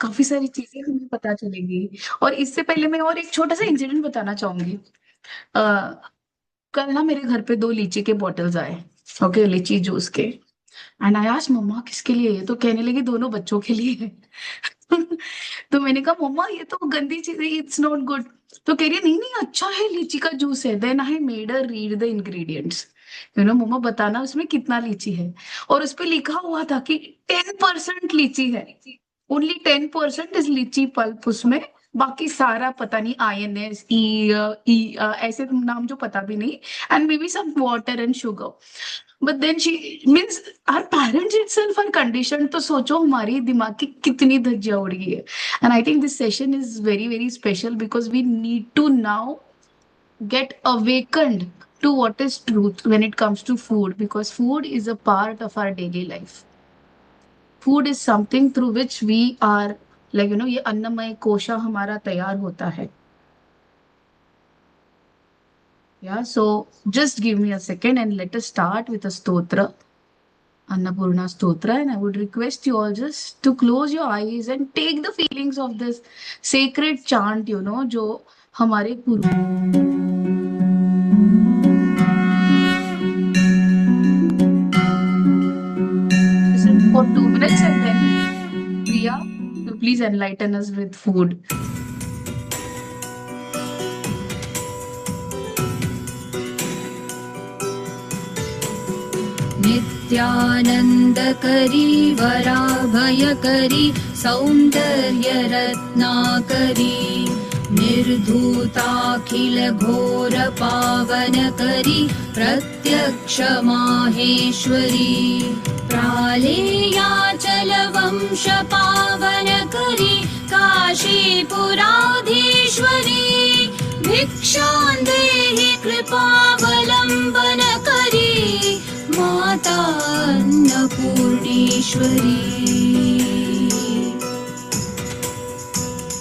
काफी सारी चीजें हमें पता चलेगी। और इससे पहले मैं और एक छोटा सा इंसिडेंट बताना चाहूंगी। आ, कल ना मेरे घर पे 2 लीची के बॉटल्स आए। ओके, लीची जूस के। एंड आई आस्क्ड मम्मा किसके लिए है, तो कहने लगी दोनों बच्चों के लिए है। तो मैंने कहा मम्मा ये तो गंदी चीज है, इट्स नॉट गुड। तो कह रही है नहीं नहीं अच्छा है, लीची का जूस है। Then I made a read the ingredients. मम्मा बताना उसमें कितना लीची है। और उस पे लिखा हुआ था कि 10% लीची है। ओनली 10% इज लीची पल्प उसमें। बाकी सारा पता नहीं INS ई ऐसे नाम जो पता भी नहीं। And maybe some water and sugar. But then she means our parents itself are condition. तो सोचो हमारी दिमाग की कितनी धज्जियां उड़ गई है। And I think this session is very very special because we need to now get awakened to what is truth when it comes to food, because food is a part of our daily life. Food is something through which we are ये अन्नमय कोशा हमारा तैयार होता है। Yeah, so just give me a second and let us start with a stotra, Annapurna Stotra, and I would request you all just to close your eyes and take the feelings of this sacred chant, जो हमारे पूर्व listen for 2 minutes, and then Priya, you please enlighten us with food. नित्यानन्दकरी वराभयकरी सौन्दर्यरत्नाकरी निर्धूताखिलघोरपावनकरी प्रत्यक्षमाहेश्वरी प्रालेयाचलवंशपावनकरी काशीपुराधीश्वरी भिक्षां देहि कृपावलम्बनकरी माता अन्नपूर्णेश्वरी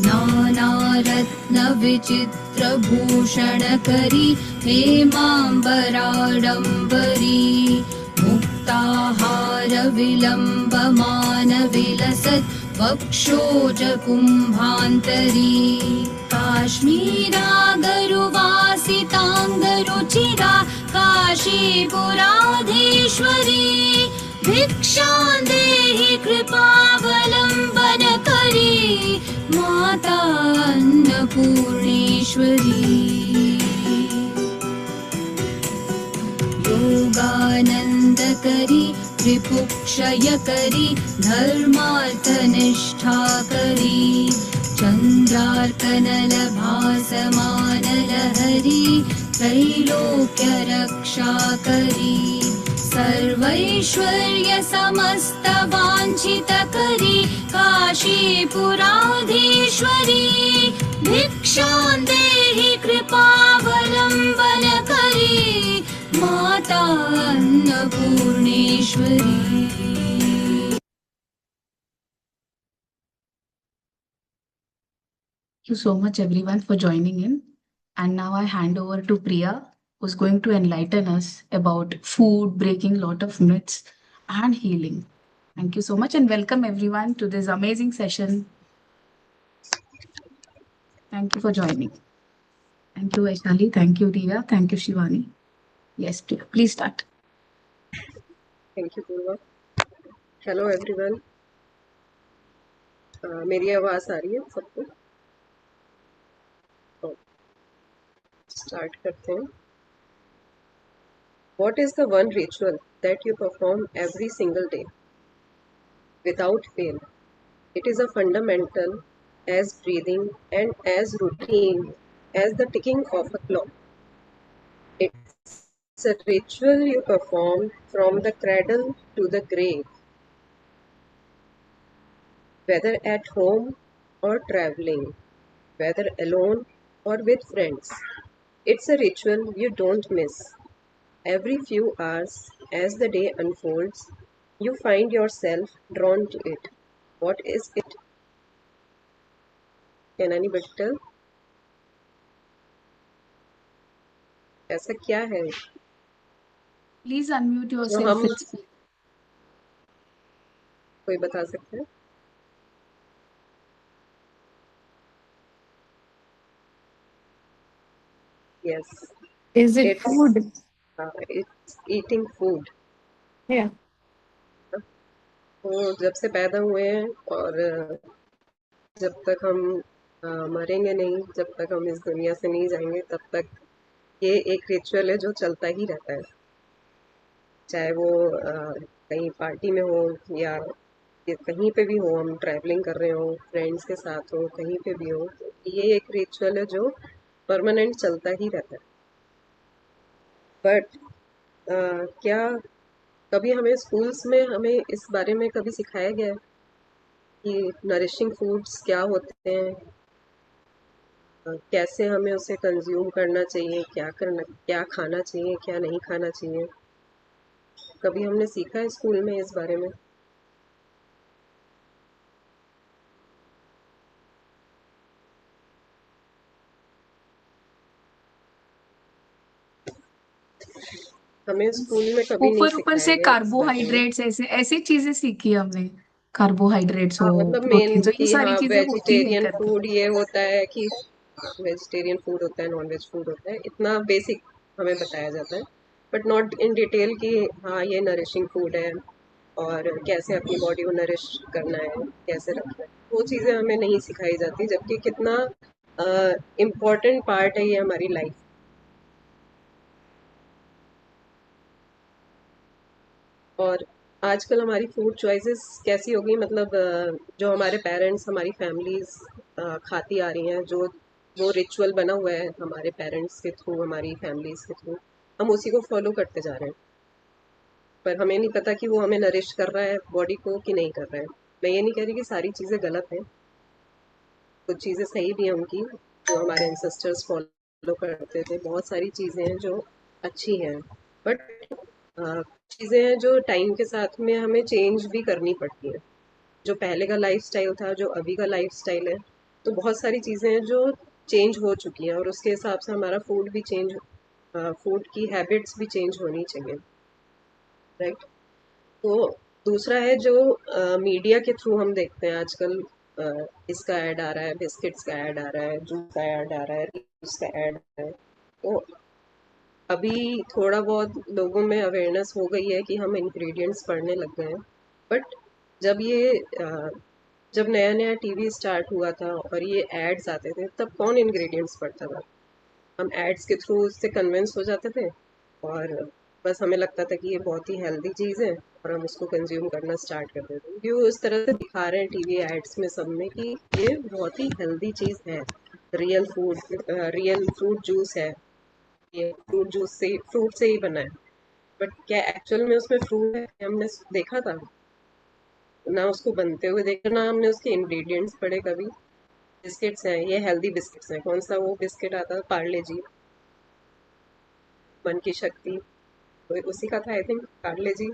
नानारत्नविचित्रभूषणकरी हेमाम्बराडम्बरी मुक्ताहारविलम्बमानविलसत् वक्षोजकुम्भान्तरी काश्मीरागरुवासिताङ्गरुचिरा काशीपुराधीश्वरी भिक्षां देहि कृपावलम्बनकरी माता अन्नपूर्णेश्वरी योगानन्दकरी त्रिपुक्षयकरी धर्मार्थनिष्ठाकरी चन्द्रार्कनलभासमानलहरी त्रैलोक्यरक्षाकरी सर्वैश्वर्यसमस्तवाञ्छितकरी काशीपुराधीश्वरी भिक्षां देहि कृपावलम्बनकरी माता Annapurneshwari. Thank you so much, everyone, for joining in. And now I hand over to Priya, who's going to enlighten us about food, breaking a lot of myths, and healing. Thank you so much, and welcome everyone to this amazing session. Thank you for joining. Thank you, Vaishali. Thank you, Divya. Thank you, Shivani. Yes, Priya, please start. Thank you Purva. Hello everyone. मेरी आवाज आ रही है सबको? Start करते हैं। What is the one ritual that you perform every single day without fail? It is a fundamental as breathing and as routine as the ticking of a clock. It's a ritual you perform from the cradle to the grave, whether at home or traveling, whether alone or with friends. It's a ritual you don't miss. Every few hours, as the day unfolds, you find yourself drawn to it. What is it? Can anybody tell? ऐसा क्या है Please unmute जो yourself हम and speak. कोई बता सकते हैं? Yes, Is it it's food? it's eating food. Yeah. तो जब से पैदा हुए हैं और जब तक हम मरेंगे नहीं, जब तक हम इस दुनिया से नहीं जाएंगे, तब तक ये एक रिचुअल है जो चलता ही रहता है। चाहे वो कहीं पार्टी में हो या ये कहीं पे भी हो, हम ट्रैवलिंग कर रहे हो, फ्रेंड्स के साथ हो, कहीं पे भी हो, ये एक रिचुअल है जो परमानेंट चलता ही रहता है। बट क्या कभी हमें स्कूल्स में हमें इस बारे में कभी सिखाया गया है कि नरिशिंग फूड्स क्या होते हैं, कैसे हमें उसे कंज्यूम करना चाहिए, क्या खाना चाहिए, क्या नहीं खाना चाहिए? कभी हमने सीखा है स्कूल में इस बारे में? हमें स्कूल में कभी नहीं ऊपर ऊपर सिखाया से गया इस बारे में। कार्बोहाइड्रेट्स, ऐसे ऐसी चीजें सीखी हमने। कार्बोहाइड्रेट्स हाँ, हो, मतलब मेन प्रोटीन हो, ये कि सारी हाँ चीजें होती है वेजिटेरियन करके। फूड ये होता है कि वेजिटेरियन फूड होता है, नॉन वेज फूड होता है, इतना बेसिक हमें बताया जाता है। बट नॉट इन डिटेल कि हाँ ये नरिशिंग फूड है और कैसे अपनी बॉडी को नरिश करना है, कैसे रखना है, वो चीज़ें हमें नहीं सिखाई जाती, जबकि कितना इम्पोर्टेंट पार्ट है ये हमारी लाइफ। और आजकल हमारी फूड चॉइसेस कैसी हो गई, मतलब जो हमारे पेरेंट्स, हमारी फैमिलीज खाती आ रही हैं, जो वो रिचुअल बना हुआ है हमारे पेरेंट्स के थ्रू, हमारी फैमिलीज के थ्रू, हम उसी को फॉलो करते जा रहे हैं। पर हमें नहीं पता कि वो हमें नरिश कर रहा है बॉडी को कि नहीं कर रहा है। मैं ये नहीं कह रही कि सारी चीज़ें गलत हैं, कुछ चीज़ें सही भी हैं उनकी, जो हमारे एंसेस्टर्स फॉलो करते थे, बहुत सारी चीज़ें हैं जो अच्छी हैं। बट चीज़ें हैं जो टाइम के साथ में हमें चेंज भी करनी पड़ती हैं। जो पहले का लाइफस्टाइल था, जो अभी का लाइफस्टाइल है, तो बहुत सारी चीज़ें हैं जो चेंज हो चुकी हैं, और उसके हिसाब से हमारा फूड भी चेंज, फूड की हैबिट्स भी चेंज होनी चाहिए, राइट? तो दूसरा है जो मीडिया के थ्रू हम देखते हैं आजकल, इसका ऐड आ रहा है, बिस्किट्स का ऐड आ रहा है, जूस का ऐड आ रहा है, रील्स का ऐड आ रहा है। तो अभी थोड़ा बहुत लोगों में अवेयरनेस हो गई है कि हम इंग्रेडिएंट्स पढ़ने लग गए हैं। बट जब ये जब नया नया टीवी स्टार्ट हुआ था और ये एड्स आते थे, तब कौन इंग्रेडिएंट्स पढ़ता था? हम एड्स के थ्रू उससे कन्विंस हो जाते थे, और बस हमें लगता था कि ये बहुत ही हेल्दी चीज़ है, और हम उसको कंज्यूम करना स्टार्ट कर देते थे, क्योंकि उस तरह से दिखा रहे हैं टीवी एड्स में सब में कि ये बहुत ही हेल्दी चीज़ है, real food, real fruit juice है, ये फ्रूट से ही बना है। बट क्या एक्चुअल में उसमें फ्रूट है? हमने देखा था ना, उसको बनते हुए देखा, ना हमने उसके इंग्रेडिएंट्स पढ़े कभी। बिस्किट्स हैं, ये हेल्दी बिस्किट्स हैं, कौन सा वो बिस्किट आता है, पार्ले जी, मन की शक्ति, तो उसी का था आई थिंक, पार्ले जी।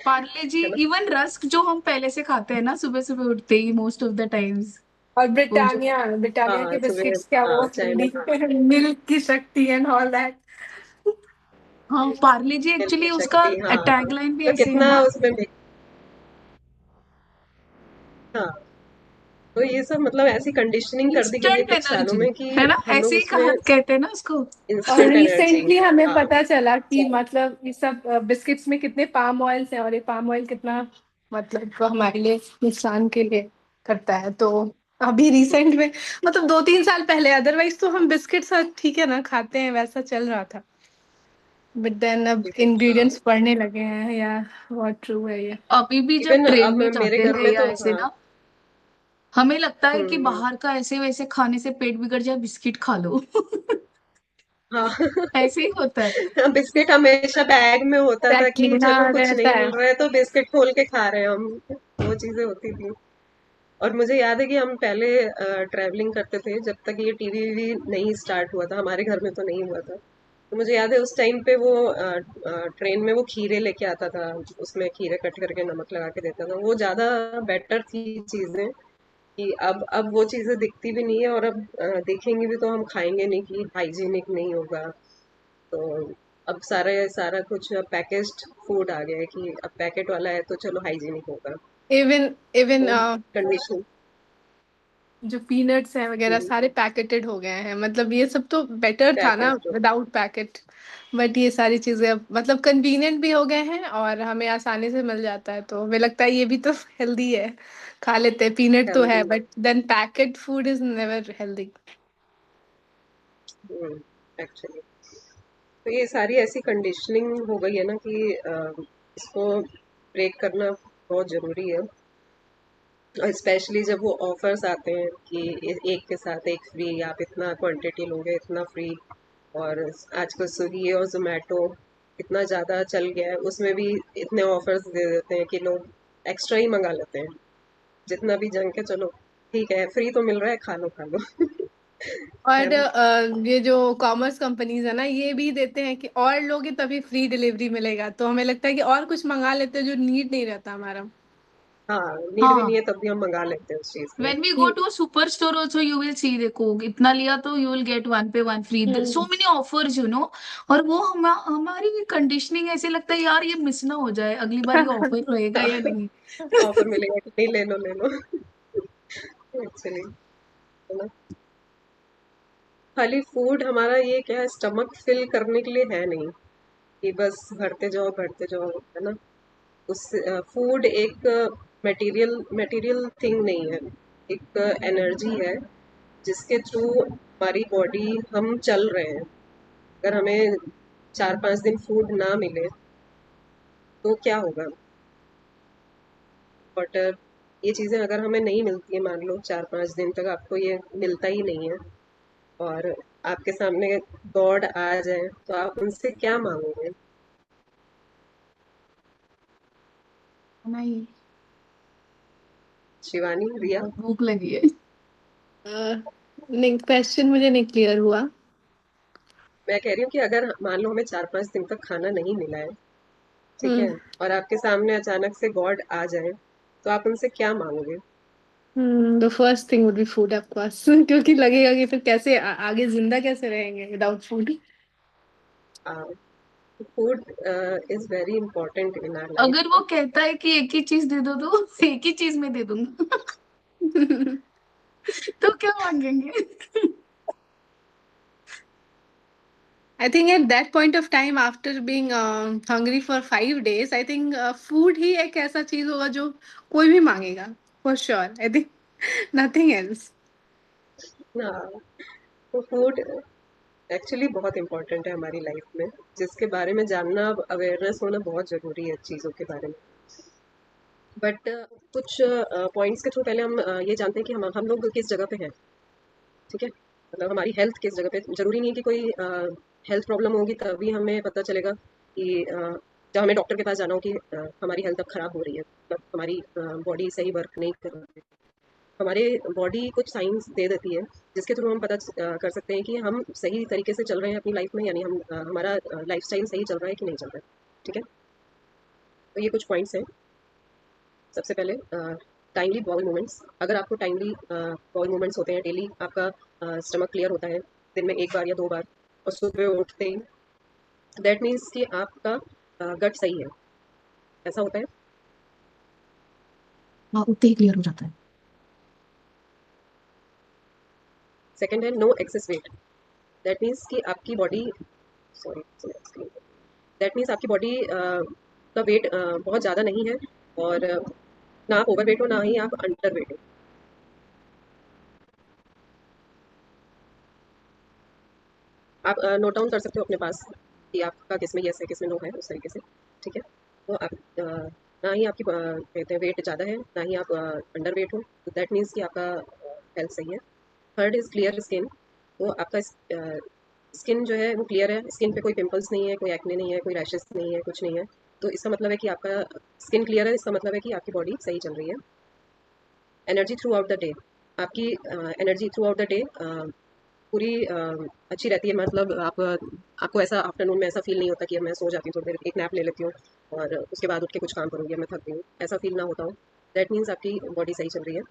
पार्ले जी, है ना? इवन रस्क जो हम पहले से खाते हैं ना सुबह सुबह उठते ही, मोस्ट ऑफ द टाइम्स। और वो जो, ब्रिटानिया, ब्रिटानिया हाँ के सुबह, बिस्किट्स, क्या वो हाँ चाय में, हेल्दी मिल्क की शक्ति एंड ऑल दैट। हाँ पार्ले जी मिल्क की एक्चुअली उसका शक्ति, हाँ। टैगलाइन भी तो ऐसे है कितना ना। उसमें हाँ, तो ये सब मतलब ऐसी कंडीशनिंग कर दी गई है इंस्टेंट कुछ सालों एनर्जी, में कि है ना, हम लोग ऐसे ही उसमें कहा कहते हैं ना उसको। और इंस्टेंट एनर्जी, रिसेंटली हमें हाँ। पता चला कि मतलब ये सब बिस्किट्स में कितने पाम ऑयल्स हैं, और ये पाम ऑयल कितना मतलब हमारे लिए नुकसान के लिए करता है। तो अभी रिसेंट में, मतलब 2-3 साल पहले, अदरवाइज तो हम बिस्किट्स ठीक है ना खाते हैं, वैसा चल रहा था। बट देन अब हाँ, इंग्रेडिएंट्स पढ़ने लगे हैं, या व्हाट ट्रू है ये। अभी भी जब इवन ट्रेन अब में मेरे जाते घर हैं में या तो ऐसे हाँ। ना, हमें लगता है कि हम्म। बाहर का ऐसे वैसे खाने से पेट बिगड़ जाए, बिस्किट खा लो। हाँ। ऐसे ही होता है। बिस्किट हमेशा बैग में होता था कि एग्जैक्टली, चलो हाँ कुछ रहता नहीं है। मिल रहा है तो बिस्किट खोल के खा रहे हैं हम, वो चीजें होती थी। और मुझे याद है कि हम पहले ट्रैवलिंग करते थे, जब तक ये टीवी वीवी नहीं स्टार्ट हुआ था, हमारे घर में तो नहीं हुआ था। तो मुझे याद है उस टाइम पे वो ट्रेन में वो खीरे लेके आता था, उसमें खीरे कट करके नमक लगा के देता था, वो ज्यादा बेटर थी चीजें। कि अब वो चीजें दिखती भी नहीं है, और अब देखेंगे भी तो हम खाएंगे नहीं कि हाइजीनिक नहीं होगा। तो अब सारा सारा कुछ पैकेज्ड फूड आ गया है कि अब पैकेट वाला है तो चलो हाइजीनिक होगा। इवन इवन तो कंडीशन, जो पीनट्स हैं वगैरह सारे पैकेटेड हो गए हैं, मतलब ये सब तो बेटर था ना पैकेज। Without packet. बट ये सारी चीजें अब मतलब कन्वीनियंट भी हो गए हैं और हमें आसानी से मिल जाता है, तो हमें लगता है ये भी तो हेल्दी है, खा लेते हैं। पीनट तो है healthy. But then packet food is never healthy. Actually तो ये सारी ऐसी कंडीशनिंग हो गई है ना कि इसको ब्रेक करना बहुत ज़रूरी है। और स्पेशली जब वो ऑफर्स आते हैं कि एक के साथ एक फ्री, आप इतना क्वांटिटी लोगे इतना फ्री। और आजकल स्विगी और जोमेटो इतना ज़्यादा चल गया है, उसमें भी इतने ऑफर्स दे देते हैं कि लोग एक्स्ट्रा ही मंगा लेते हैं। जितना भी जंक है, चलो ठीक है, फ्री तो मिल रहा है, खा लो खा लो। है और ना। ये जो कॉमर्स कंपनीज है ना, ये भी देते हैं कि और लोगे तभी फ्री डिलीवरी मिलेगा, तो हमें लगता है कि और कुछ मंगा लेते हैं जो नीड नहीं रहता हमारा। हाँ, नीड भी नहीं हाँ, है तब भी हम मंगा लेते हैं उस चीज़ को। when we go to a superstore also you will see, देखो इतना लिया तो you will get one पे one free, so hmm. many offers you know। और वो हमारी कंडीशनिंग ऐसे लगता है यार ये मिस ना हो जाए, अगली बार ये ऑफर रहेगा या नहीं। ऑफर मिलेगा कि नहीं, ले लो ले लो। एक्चुअली, है ना। खाली फूड हमारा ये क्या है, स्टमक फिल करने के लिए है नहीं कि बस भरते जाओ, है ना। उस फूड एक मटेरियल मटेरियल थिंग नहीं है, एक एनर्जी है जिसके थ्रू हमारी बॉडी, हम चल रहे हैं। अगर हमें 4-5 दिन फूड ना मिले तो क्या होगा। वाटर, ये चीज़ें अगर हमें नहीं मिलती है, मान लो 4-5 दिन तक आपको ये मिलता ही नहीं है, और आपके सामने गॉड आ जाए तो आप उनसे क्या मांगोगे। नहीं, शिवानी, रिया। बहुत भूख लगी है। नहीं, क्वेश्चन मुझे नहीं क्लियर हुआ। मैं कह रही हूँ कि अगर मान लो हमें 4-5 दिन तक खाना नहीं मिला है, ठीक है, हम्म। और आपके सामने अचानक से गॉड आ जाए तो आप उनसे क्या मांगोगे। The first thing would be food of course. क्योंकि लगेगा कि फिर कैसे आगे जिंदा कैसे रहेंगे without food. Food is very important in our अगर लाइफ। वो कहता है कि एक ही चीज दे दो तो एक ही चीज में दे दूंगा। तो क्या मांगेंगे? I think at that point of time, after being hungry for 5 days, I think food ही एक ऐसा चीज होगा जो कोई भी मांगेगा, for sure. I think nothing else. हाँ, तो फूड एक्चुअली बहुत इंपॉर्टेंट है हमारी लाइफ में, जिसके बारे में जानना, अवेयरनेस होना बहुत ज़रूरी है चीज़ों के बारे में। बट कुछ पॉइंट्स के थ्रू पहले हम ये जानते हैं कि हम लोग किस जगह पे हैं, ठीक है। मतलब हमारी हेल्थ किस जगह पे, ज़रूरी नहीं है कि कोई हेल्थ प्रॉब्लम होगी तभी हमें पता चलेगा कि जब हमें डॉक्टर के पास जाना हो कि हमारी हेल्थ अब ख़राब हो रही है, मतलब हमारी बॉडी सही वर्क नहीं कर रही है। हमारे बॉडी कुछ साइंस दे देती है जिसके थ्रू हम पता कर सकते हैं कि हम सही तरीके से चल रहे हैं अपनी लाइफ में, यानी हम हमारा लाइफस्टाइल सही चल रहा है कि नहीं चल रहा है, ठीक है। तो ये कुछ पॉइंट्स हैं। सबसे पहले टाइमली बॉल मूवमेंट्स। अगर आपको टाइमली बॉल मूवमेंट्स होते हैं डेली, आपका स्टमक क्लियर होता है दिन में एक बार या 2 बार, और सुबह उठते ही, दैट मीन्स कि आपका गट सही है। ऐसा होता है। हाँ, उतने ही क्लियर हो जाता है। सेकेंड है no excess weight. That means कि आपकी बॉडी, सॉरी, दैट मीन्स आपकी बॉडी का वेट बहुत ज़्यादा नहीं है, और ना आप ओवर वेट हो ना ही आप अंडर वेट हो। आप नोट डाउन कर सकते हो अपने पास कि आपका किस में यस है किस में नो है, उस तरीके से, ठीक है। तो आप ना ही आपकी कहते हैं वेट ज़्यादा है, ना ही आप अंडर वेट हो, तो दैट मीन्स कि आपका हेल्थ सही है। Third is clear skin. तो आपका स्किन जो है वो क्लियर है, स्किन पे कोई पिंपल्स नहीं है, कोई एक्ने नहीं है, कोई रैशेस नहीं है, कुछ नहीं है। तो इसका मतलब है कि आपका स्किन क्लियर है, इसका मतलब है कि आपकी बॉडी सही चल रही है। Energy throughout the day. आपकी energy throughout the day पूरी अच्छी रहती है, मतलब आपको ऐसा आफ्टरनून में ऐसा फील नहीं होता कि अब मैं सो जाती हूँ थोड़ी देर, एक नैप ले लेती हूँ और उसके बाद उठ के कुछ काम करूँगी, अब मैं थक गई हूँ, ऐसा फील ना होता हो। दैट मीन्स आपकी बॉडी सही चल रही है।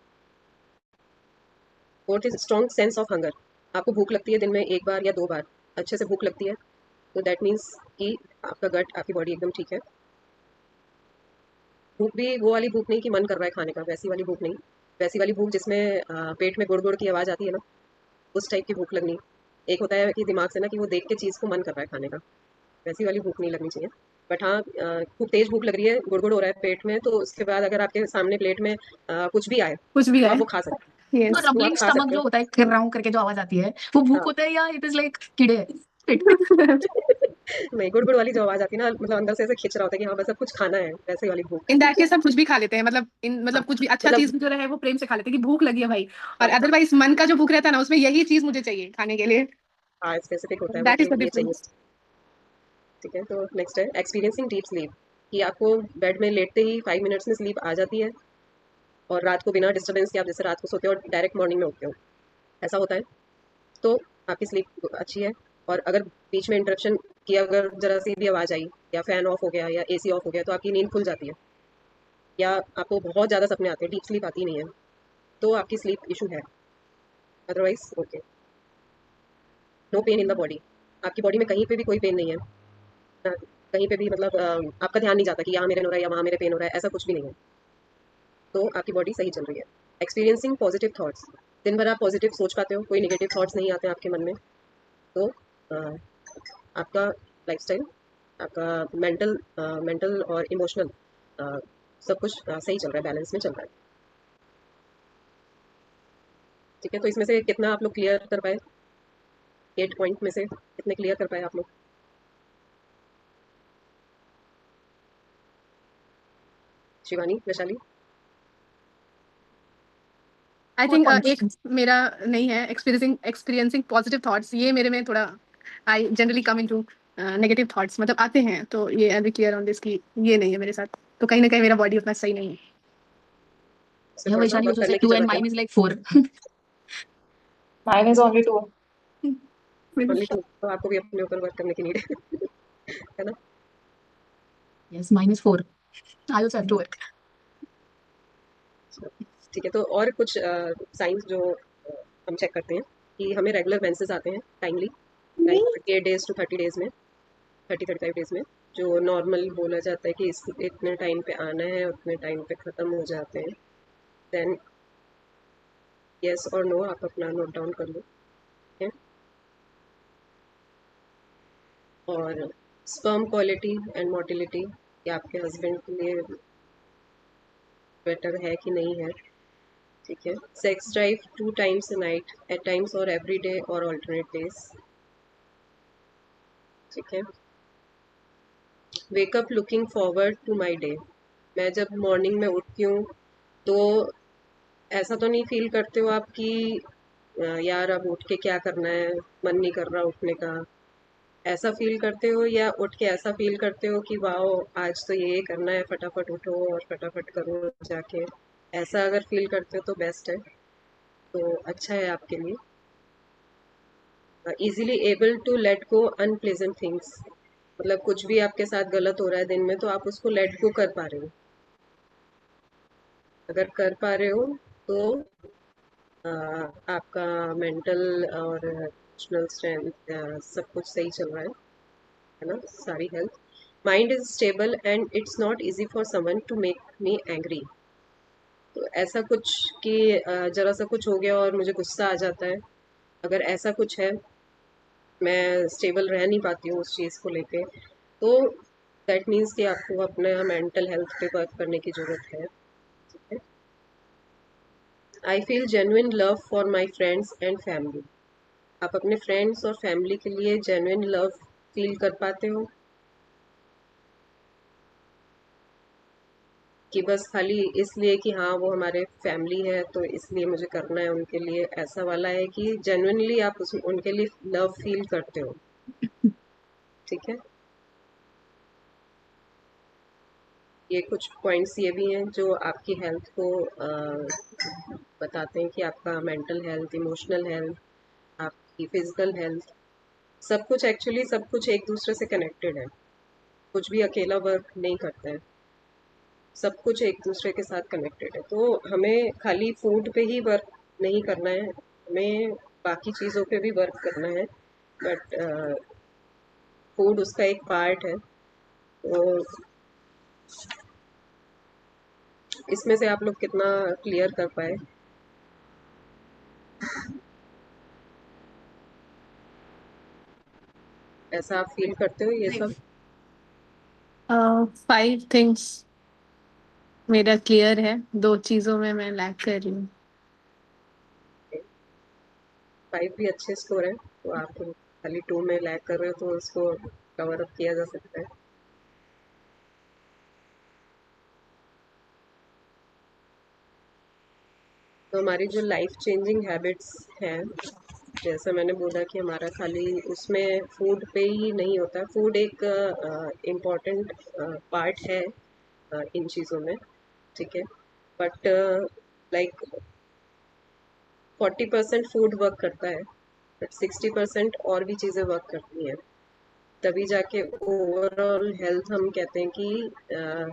Fourth is strong sense of hunger. आपको भूख लगती है दिन में एक बार या 2 बार, अच्छे से भूख लगती है, तो दैट मीन्स कि आपका गट, आपकी बॉडी एकदम ठीक है। भूख भी वो वाली भूख नहीं कि मन कर रहा है खाने का, वैसी वाली भूख नहीं। वैसी वाली भूख जिसमें पेट में गुड़ गुड़ की आवाज़ आती है ना, उस टाइप की भूख लगनी। एक होता है कि दिमाग से ना कि वो देख के चीज़ को मन कर रहा है खाने का, वैसी वाली भूख नहीं लगनी चाहिए। बट हाँ, खूब तेज भूख लग रही है, गुड़ गुड़ हो रहा है पेट में, तो उसके बाद अगर आपके सामने प्लेट में कुछ भी आए कुछ भी तो आप है। वो खा सकते तो यस। हो, वो आप रंबलिंग खा स्टमक सकते जो हो। होता है किर्राऊ करके जो आवाज आती है, वो भूख हाँ। होता है या इट इज लाइक कीड़े पेट में? नहीं, गुड़ गुड़ वाली जो आवाज़ आती है ना, मतलब अंदर से ऐसे खिंच रहा होता है कि हाँ बस अब कुछ खाना है, वैसे वाली भूख। इन दैट केस हम कुछ भी खा लेते हैं, हाँ, मतलब कुछ भी अच्छा मतलब चीज जो रहे वो प्रेम से खा लेते हैं कि भूख लगी है भाई। और हाँ, अदरवाइज मन का जो भूख रहता है ना, उसमें यही चीज मुझे चाहिए खाने के लिए। हाँ, स्पेसिफिक होता है वो दैट इज कि द ये चाहिए। डिफरेंस। ठीक है, तो नेक्स्ट है एक्सपीरियंसिंग डीप स्लीप, कि आपको बेड में लेटते ही 5 मिनट्स में स्लीप आ जाती है, और रात को बिना डिस्टर्बेंस के आप जैसे रात को सोते हो और डायरेक्ट मॉर्निंग में उठते हो, ऐसा होता है। तो आपकी स्लीप अच्छी है। और अगर बीच में इंटरप्शन की अगर जरा सी भी आवाज़ आई, या फैन ऑफ हो गया या एसी ऑफ हो गया, तो आपकी नींद खुल जाती है, या आपको बहुत ज़्यादा सपने आते हैं, डीप स्लीप आती नहीं है, तो आपकी स्लीप इशू है। Otherwise okay. No pain in the body, आपकी बॉडी में कहीं पे भी कोई पेन नहीं है। कहीं पे भी मतलब आपका ध्यान नहीं जाता कि यहाँ मेरे हो रहा है या वहाँ मेरे पेन हो रहा है, ऐसा कुछ भी नहीं है। तो आपकी बॉडी सही चल रही है। एक्सपीरियंसिंग पॉजिटिव थॉट्स, दिन भर आप पॉजिटिव सोच पाते हो, कोई नेगेटिव थॉट्स नहीं आते हैं आपके मन में। तो अ, आपका लाइफस्टाइल, आपका मेंटल मेंटल और इमोशनल सब कुछ सही चल रहा है, बैलेंस में चल रहा है। ठीक है, तो इसमें से कितना आप लोग क्लियर कर पाए? 8 पॉइंट में से कितने क्लियर कर पाए आप लोग? शिवानी, वैशाली? आई फोर थिंक एक पॉइंट्स मेरा नहीं है, एक्सपीरियंसिंग पॉजिटिव थॉट्स, ये मेरे में थोड़ा, I generally come into negative thoughts, मतलब आते हैं, तो ये आई बी क्लियर ऑन दिस कि ये नहीं है मेरे साथ। तो कहीं ना कहीं मेरा बॉडी उतना सही नहीं है। इससे या थोड़ा सा वैशाली वर्क वाज करने लाइक की 2 and जरूरत है mine ना। is like 4. Mine is only two. Only two, तो आपको भी अपने ऊपर वर्क करने की नीड है ना। Yes, mine is 4. I also have to work. ठीक है, तो और कुछ साइंस जो हम चेक करते हैं कि हमें रेगुलर मेंसेस आते हैं timely, like 28 days to 30 days में, 30-35 डेज में, जो नॉर्मल बोला जाता है कि इस इतने टाइम पे आना है, उतने टाइम पे ख़त्म हो जाते हैं। देन यस और नो आप अपना नोट डाउन कर लो। ठीक है, और स्पर्म क्वालिटी एंड मोटिलिटी, कि आपके हस्बैंड के लिए बेटर है कि नहीं है। ठीक है, sex drive 2 times a night, at times और एवरी डे और ऑल्टरनेट डेज। ठीक है, wake up looking forward to my day, मैं जब मॉर्निंग में उठती हूँ तो ऐसा तो नहीं फील करते हो आप कि यार अब उठ के क्या करना है, मन नहीं कर रहा उठने का, ऐसा फील करते हो? या उठ के ऐसा फील करते हो कि वाओ आज तो ये करना है, फटाफट उठो और फटाफट करो जाके? ऐसा अगर फील करते हो तो बेस्ट है, तो अच्छा है आपके लिए। Easily able to let go unpleasant things, मतलब कुछ भी आपके साथ गलत हो रहा है दिन में तो आप उसको लेट गो कर पा रहे हो। अगर कर पा रहे हो तो आपका मेंटल और इमोशनल स्ट्रेंथ सब कुछ सही चल रहा है ना, सारी health. Mind is stable and it's not easy for someone to make me angry, तो ऐसा कुछ कि जरा सा कुछ हो गया और मुझे गुस्सा आ जाता है, अगर ऐसा कुछ है, मैं स्टेबल रह नहीं पाती हूँ उस चीज़ को लेके, तो दैट मीन्स कि आपको अपने मेंटल हेल्थ पे वर्क करने की ज़रूरत है। ठीक है, I feel genuine love for my friends and family, आप अपने फ्रेंड्स और फैमिली के लिए जेन्युइन लव फील कर पाते हो, कि बस खाली इसलिए कि हाँ वो हमारे फैमिली है तो इसलिए मुझे करना है उनके लिए, ऐसा वाला है कि जेन्युइनली आप उनके लिए लव फील करते हो? ठीक है, ये कुछ पॉइंट्स ये भी हैं जो आपकी हेल्थ को बताते हैं कि आपका मेंटल हेल्थ, इमोशनल हेल्थ, आपकी फिजिकल हेल्थ, सब कुछ एक्चुअली सब कुछ एक दूसरे से कनेक्टेड है, कुछ भी अकेला वर्क नहीं करता है, सब कुछ एक दूसरे के साथ कनेक्टेड है। तो हमें खाली फूड पे ही वर्क नहीं करना है, हमें बाकी चीज़ों पे भी वर्क करना है, बट फूड उसका एक पार्ट है। तो इसमें से आप लोग कितना क्लियर कर पाए? ऐसा आप फील करते हो ये सब? 5 थिंग्स मेरा क्लियर है, 2 चीजों में मैं लैक कर रही हूँ। 5 भी अच्छे स्कोर है, तो आप खाली 2 में लैग कर रहे हो, तो उसको कवर अप किया जा सकता है। तो हमारी जो लाइफ चेंजिंग हैबिट्स हैं, जैसा मैंने बोला कि हमारा खाली उसमें फूड पे ही नहीं होता, फूड एक इम्पॉर्टेंट पार्ट है इन चीज़ों में, ठीक है, बट लाइक 40% फूड वर्क करता है, बट 60% और भी चीज़ें वर्क करती हैं, तभी जाके ओवरऑल हेल्थ हम कहते हैं कि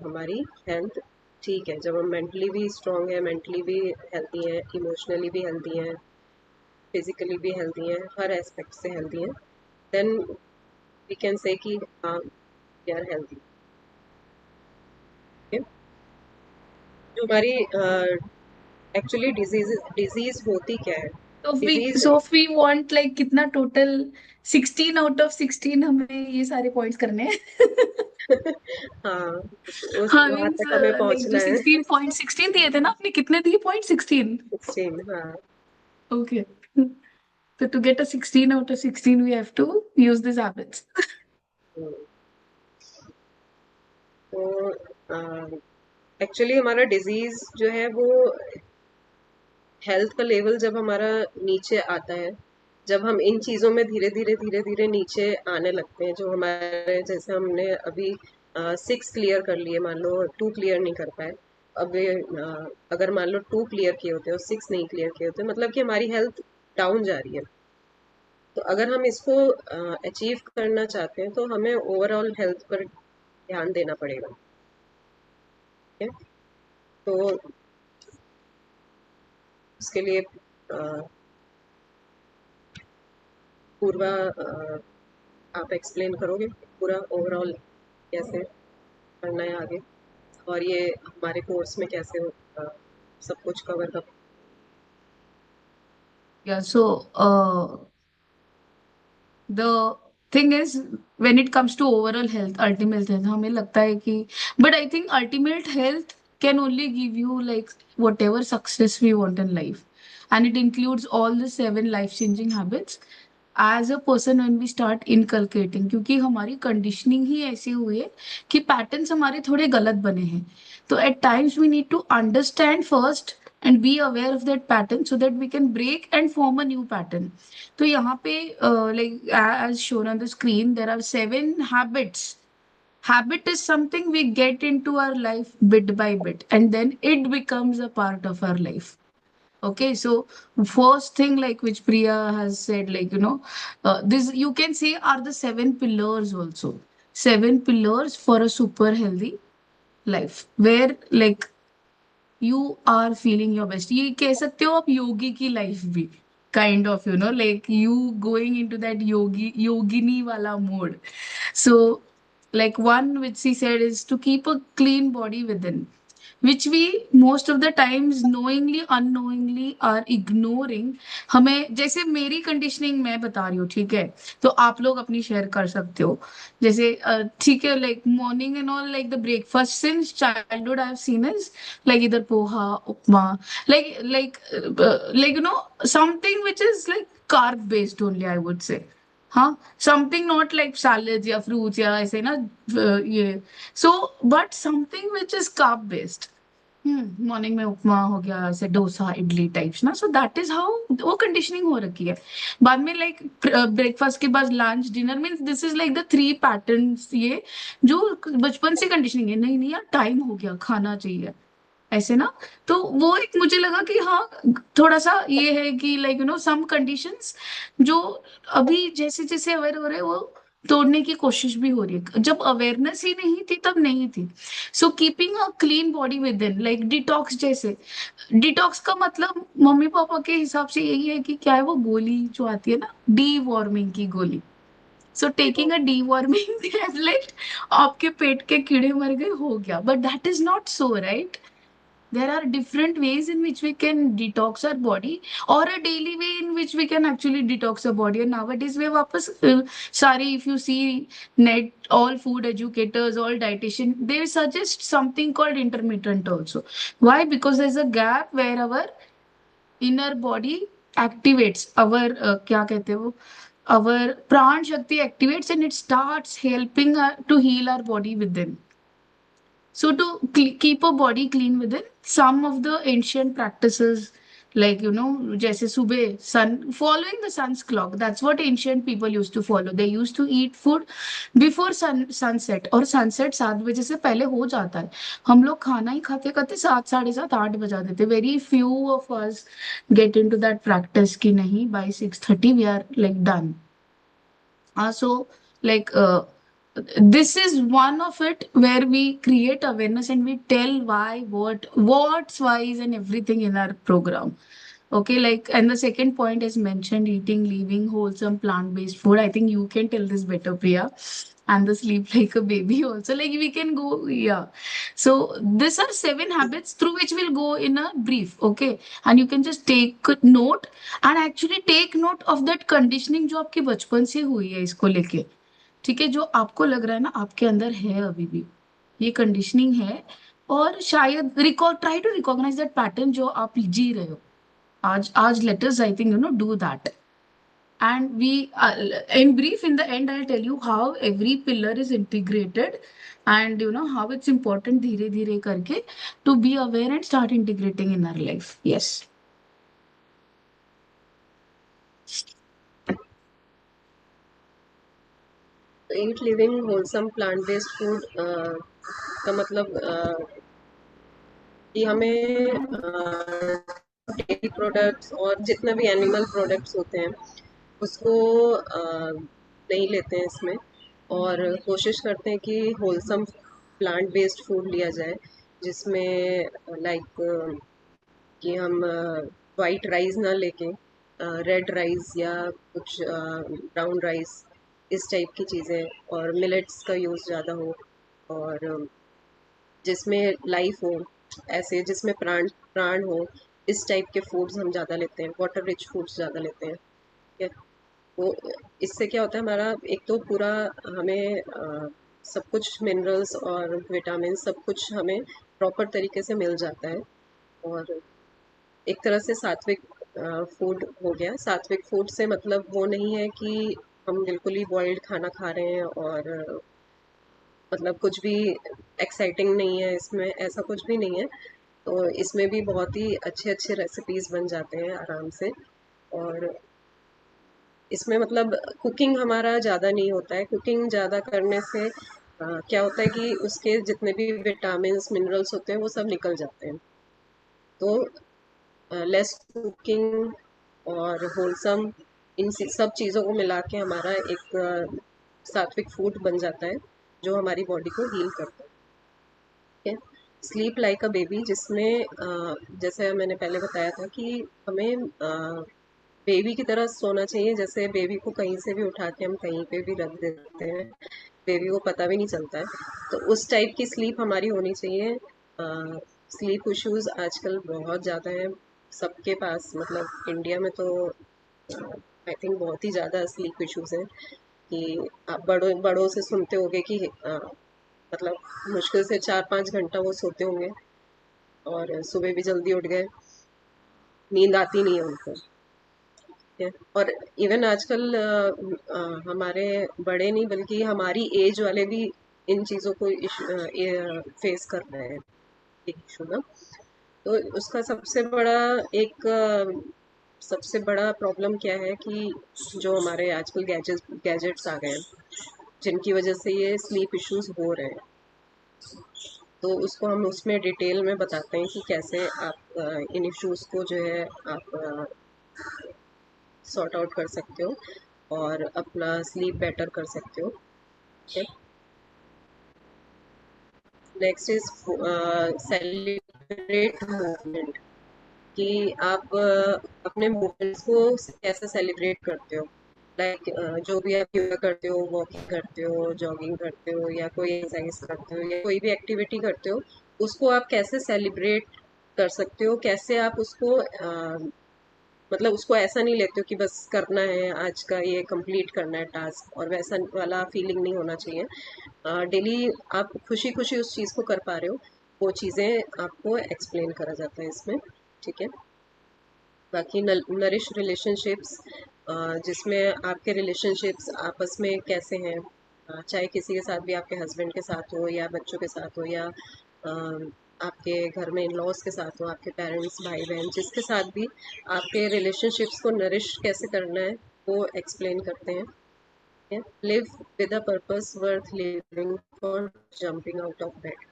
हमारी हेल्थ ठीक है। जब हम मेंटली भी स्ट्रांग है, मेंटली भी हेल्दी हैं, इमोशनली भी हेल्दी हैं, फिजिकली भी हेल्दी हैं, हर एस्पेक्ट से हेल्दी हैं, देन वी कैन से कि हाँ वी आर हेल्दी। जो हमारी एक्चुअली डिजीज होती क्या है? Disease so we want like कितना टोटल 16 आउट ऑफ 16 हमें ये सारे पॉइंट्स करने हैं। हाँ, उस हाँ वहां मीन्स तक हमें लाइक जो पहुंचना है। 16 दिए थे ना आपने, कितने दिए पॉइंट? 16। 16, हाँ। Okay, so to get a 16 out of 16 we have to use these habits. हम्म, तो एक्चुअली हमारा डिजीज जो है वो हेल्थ का लेवल जब हमारा नीचे आता है, जब हम इन चीज़ों में धीरे धीरे नीचे आने लगते हैं, जो हमारे जैसे हमने अभी 6 क्लियर कर लिए, मान लो 2 क्लियर नहीं कर पाए, अब अगर मान लो 2 क्लियर किए होते और 6 नहीं क्लियर किए होते, मतलब कि हमारी हेल्थ डाउन जा रही है। तो अगर हम इसको अचीव करना चाहते हैं तो हमें ओवरऑल हेल्थ पर ध्यान देना पड़ेगा, ठीक है? तो उसके लिए पूर्वा आप एक्सप्लेन करोगे पूरा ओवरऑल कैसे करना है आगे, और ये हमारे कोर्स में कैसे सब कुछ कवर कर? Yeah, so the thing is when it comes to overall health, ultimate health, हमें लगता है कि but I think ultimate health can only give you like whatever success we want in life, and it includes all the 7 life changing habits as a person when we start inculcating, क्योंकि हमारी conditioning ही ऐसी हुई है कि patterns हमारे थोड़े गलत बने हैं। तो at times we need to understand first and be aware of that pattern so that we can break and form a new pattern. तो यहाँ पे like as shown on the screen there are 7 habits. Habit is something we get into our life bit by bit and then it becomes a part of our life. Okay, so first thing like which Priya has said, like this you can say are the 7 pillars also. 7 pillars for a super healthy life where like you are feeling your best, ये कह सकते हो आप योगी की life भी, kind of like you going into that yogini वाला mode. So like one which she said is to keep a clean body within, which we most of the times knowingly unknowingly are ignoring. हमें जैसे मेरी conditioning मैं बता रही हूँ, ठीक है, तो आप लोग अपनी शेयर कर सकते हो। जैसे ठीक है, like morning and all, like the breakfast since childhood I have scene is like इधर poha upma, like something which is like carb based only I would say. हाँ, समथिंग नॉट लाइक सैलेड या फ्रूट्स या ऐसे ना ये, so but something which is carb based. Morning में उपमा हो गया, ऐसे डोसा इडली टाइप्स ना, सो दैट इज हाउ वो कंडीशनिंग हो रखी है। बाद में लाइक ब्रेकफास्ट के बाद lunch dinner means this is like the 3 patterns, ये जो बचपन से कंडीशनिंग है, नहीं नहीं यार टाइम हो गया खाना चाहिए ऐसे ना। तो वो एक मुझे लगा कि हाँ थोड़ा सा ये है कि लाइक सम कंडीशंस जो अभी जैसे जैसे अवेयर हो रहे हैं वो तोड़ने की कोशिश भी हो रही है, जब अवेयरनेस ही नहीं थी तब नहीं थी। So keeping a clean body with in like detox, जैसे डिटॉक्स का मतलब मम्मी पापा के हिसाब से यही है कि क्या है वो गोली जो आती है ना, डी वॉर्मिंग की गोली। So taking a D warming tablet, आपके पेट के कीड़े मर गए हो गया, but that is not so right. There are different ways in which we can detox our body, or a daily way in which we can actually detox our body. And nowadays we वापस सारी, if you see net, all food educators, all dietitian, they suggest something called intermittent also. Why? Because there's a gap where our inner body activates our क्या कहते हैं वो, our pran shakti activates, and it starts helping to heal our body within. So to keep a body clean within, some of the ancient practices, like जैसे सुबह sun, following the sun's clock, that's what ancient people used to follow. They used to eat food before sunset, और sunset 7 बजे से पहले हो जाता है. हम लोग खाना ही खाते खाते 7, 7:30, 8 बजा देते. Very few of us get into that practice कि नहीं, by 6:30 we are like done. So like this is one of it where we create awareness and we tell why, what's whys and everything in our program. Okay, like, and the second point is mentioned, eating, leaving wholesome plant-based food. I think you can tell this better, Priya. And the sleep like a baby also. Like we can go, yeah. So these are 7 habits through which we'll go in a brief, okay? And you can just take note and actually take note of that conditioning जो आपके बचपन से हुई है इसको लेके. ठीक है, जो आपको लग रहा है ना आपके अंदर है अभी भी, ये कंडीशनिंग है. और शायद try to recognise that pattern जो आप जी रहे हो आज let us, I think, do that. And we, in brief, in the end, I'll tell you how every pillar is integrated, and how it's important धीरे धीरे करके to be aware and start integrating in our life. Yes. Eat living wholesome plant based food का मतलब कि हमें dairy products और जितना भी एनिमल प्रोडक्ट्स होते हैं उसको नहीं लेते हैं इसमें, और कोशिश करते हैं कि होलसम प्लांट बेस्ड फूड लिया जाए, जिसमें लाइक कि हम वाइट राइस ना लेके रेड राइस या कुछ ब्राउन राइस, इस टाइप की चीज़ें, और मिलेट्स का यूज़ ज़्यादा हो, और जिसमें लाइफ हो, ऐसे जिसमें प्राण प्राण हो, इस टाइप के फूड्स हम ज़्यादा लेते हैं. वाटर रिच फूड्स ज़्यादा लेते हैं. ठीक है, वो इससे क्या होता है, हमारा एक तो पूरा हमें सब कुछ मिनरल्स और विटामिन सब कुछ हमें प्रॉपर तरीके से मिल जाता है. और एक तरह से सात्विक फूड हो गया. सात्विक फूड से मतलब वो नहीं है कि हम बिल्कुल ही बॉइल्ड खाना खा रहे हैं और मतलब कुछ भी एक्साइटिंग नहीं है इसमें, ऐसा कुछ भी नहीं है. तो इसमें भी बहुत ही अच्छे अच्छे रेसिपीज़ बन जाते हैं आराम से. और इसमें मतलब कुकिंग हमारा ज़्यादा नहीं होता है. कुकिंग ज़्यादा करने से क्या होता है कि उसके जितने भी विटामिन्स मिनरल्स होते हैं वो सब निकल जाते हैं. तो लेस कुकिंग और होलसम, इन सब चीज़ों को मिला के हमारा एक सात्विक फूड बन जाता है जो हमारी बॉडी को हील करता है. ठीक है, स्लीप लाइक अ बेबी, जिसमें जैसे मैंने पहले बताया था कि हमें बेबी की तरह सोना चाहिए. जैसे बेबी को कहीं से भी उठा के हम कहीं पे भी रख देते हैं, बेबी को पता भी नहीं चलता है. तो उस टाइप की स्लीप हमारी होनी चाहिए. स्लीप इश्यूज आजकल बहुत ज़्यादा हैं सबके पास. मतलब इंडिया में तो आई थिंक बहुत ही ज़्यादा स्लीप इश्यूज हैं कि आप बड़ों से सुनते होंगे कि मतलब मुश्किल से 4-5 घंटा वो सोते होंगे और सुबह भी जल्दी उठ गए, नींद आती नहीं है उनको. और इवन आजकल हमारे बड़े नहीं बल्कि हमारी एज वाले भी इन चीज़ों को फेस कर रहे हैं इशू ना. तो उसका सबसे बड़ा प्रॉब्लम क्या है कि जो हमारे आजकल गैजेट्स आ गए हैं जिनकी वजह से ये स्लीप इश्यूज हो रहे हैं. तो उसको हम उसमें डिटेल में बताते हैं कि कैसे आप इन इश्यूज को जो है आप सॉर्ट आउट कर सकते हो और अपना स्लीप बेटर कर सकते हो. नेक्स्ट इज सेलिब्रेट मूवमेंट, कि आप अपने मूवमेंट्स को कैसे सेलिब्रेट करते हो. लाइक जो भी आप योगा करते हो, वॉकिंग करते हो, जॉगिंग करते हो, या कोई एक्सरसाइज करते हो, या कोई भी एक्टिविटी करते हो, उसको आप कैसे सेलिब्रेट कर सकते हो, कैसे आप उसको मतलब उसको ऐसा नहीं लेते हो कि बस करना है आज का, ये कंप्लीट करना है टास्क, और वैसा वाला फीलिंग नहीं होना चाहिए। डेली आप खुशी खुशी उस चीज़ को कर पा रहे हो, वो चीज़ें आपको एक्सप्लेन करा जाता है इसमें। ठीक है। बाकी नरिश रिलेशनशिप्स, जिसमें आपके रिलेशनशिप्स आपस में कैसे हैं, चाहे किसी के साथ भी, आपके हस्बैंड के साथ हो या बच्चों के साथ हो, या आपके घर में इन लॉज के साथ हो, आपके पेरेंट्स, भाई बहन, जिसके साथ भी आपके रिलेशनशिप्स को नरिश कैसे करना है वो एक्सप्लेन करते हैं। Live with a purpose worth living for jumping out of bed.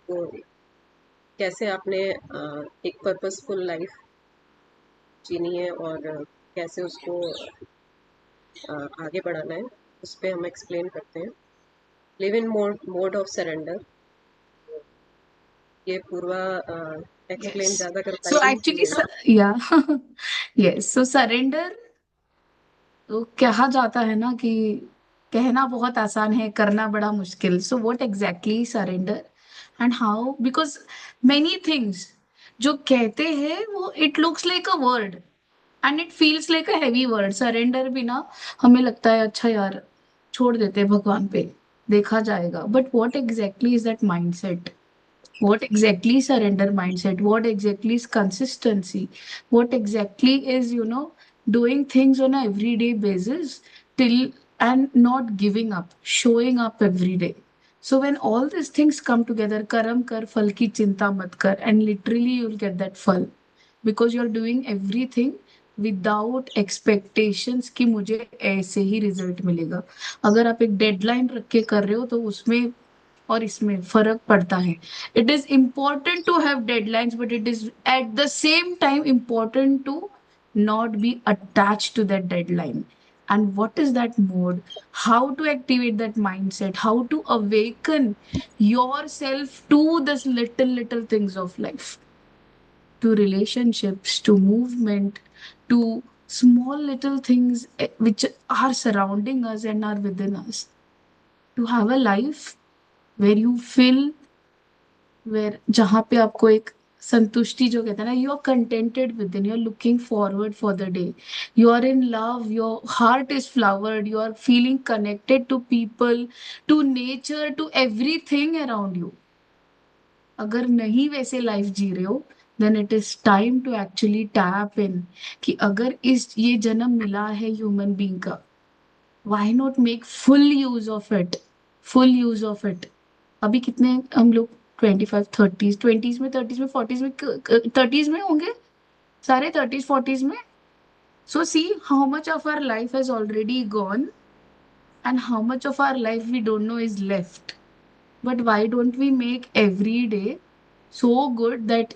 तो कैसे आपने एक पर्पसफुल लाइफ जीनी है और कैसे उसको आगे बढ़ाना है, उस पर हम एक्सप्लेन करते हैं। Live in mode of surrender, ये पूर्वा एक्सप्लेन Yes. ज़्यादा कर So पाएगी actually, ये। yeah. Yes. So surrender तो कहा जाता है ना कि कहना बहुत आसान है, करना बड़ा मुश्किल। So what exactly surrender and how? Because many things जो कहते हैं वो it looks like a word and it feels like a heavy word. Surrender भी ना हमें लगता है अच्छा यार छोड़ देते हैं भगवान पे, देखा जाएगा। But what exactly is that mindset? What exactly is surrender mindset? What exactly is consistency? What exactly is, doing things on a everyday basis till and not giving up, showing up every day. So when all these things come together, karam kar phal ki chinta mat kar, and literally you'll get that phal because you're doing everything without expectations कि मुझे ऐसे ही result मिलेगा। अगर आप एक deadline रख के कर रहे हो तो उसमें और इसमें फर्क पड़ता है। It is important to have deadlines but it is at the same time important to not be attached to that deadline. And what is that mode? How to activate that mindset? How to awaken yourself to this little things of life, to relationships, to movement, to small little things which are surrounding us and are within us. To have a life where you feel where जहाँ पे आपको एक संतुष्टि जो कहते हैं ना, you are contented within, you are looking forward for the day, you are in love, your heart is flowered, you are feeling connected to people, to nature, to everything around you. अगर नहीं वैसे life जी रहे हो then it is time to actually tap in कि अगर इस ये जन्म मिला है ह्यूमन बीइंग का, why not make full use of it, full use of it. अभी कितने हम लोग 25 30s, 20s में, 30s में, 40s में, 30s में होंगे सारे, 30s 40s में। So see how much of our life has already gone and how much of our life we don't know is left. But why don't we make every day so good that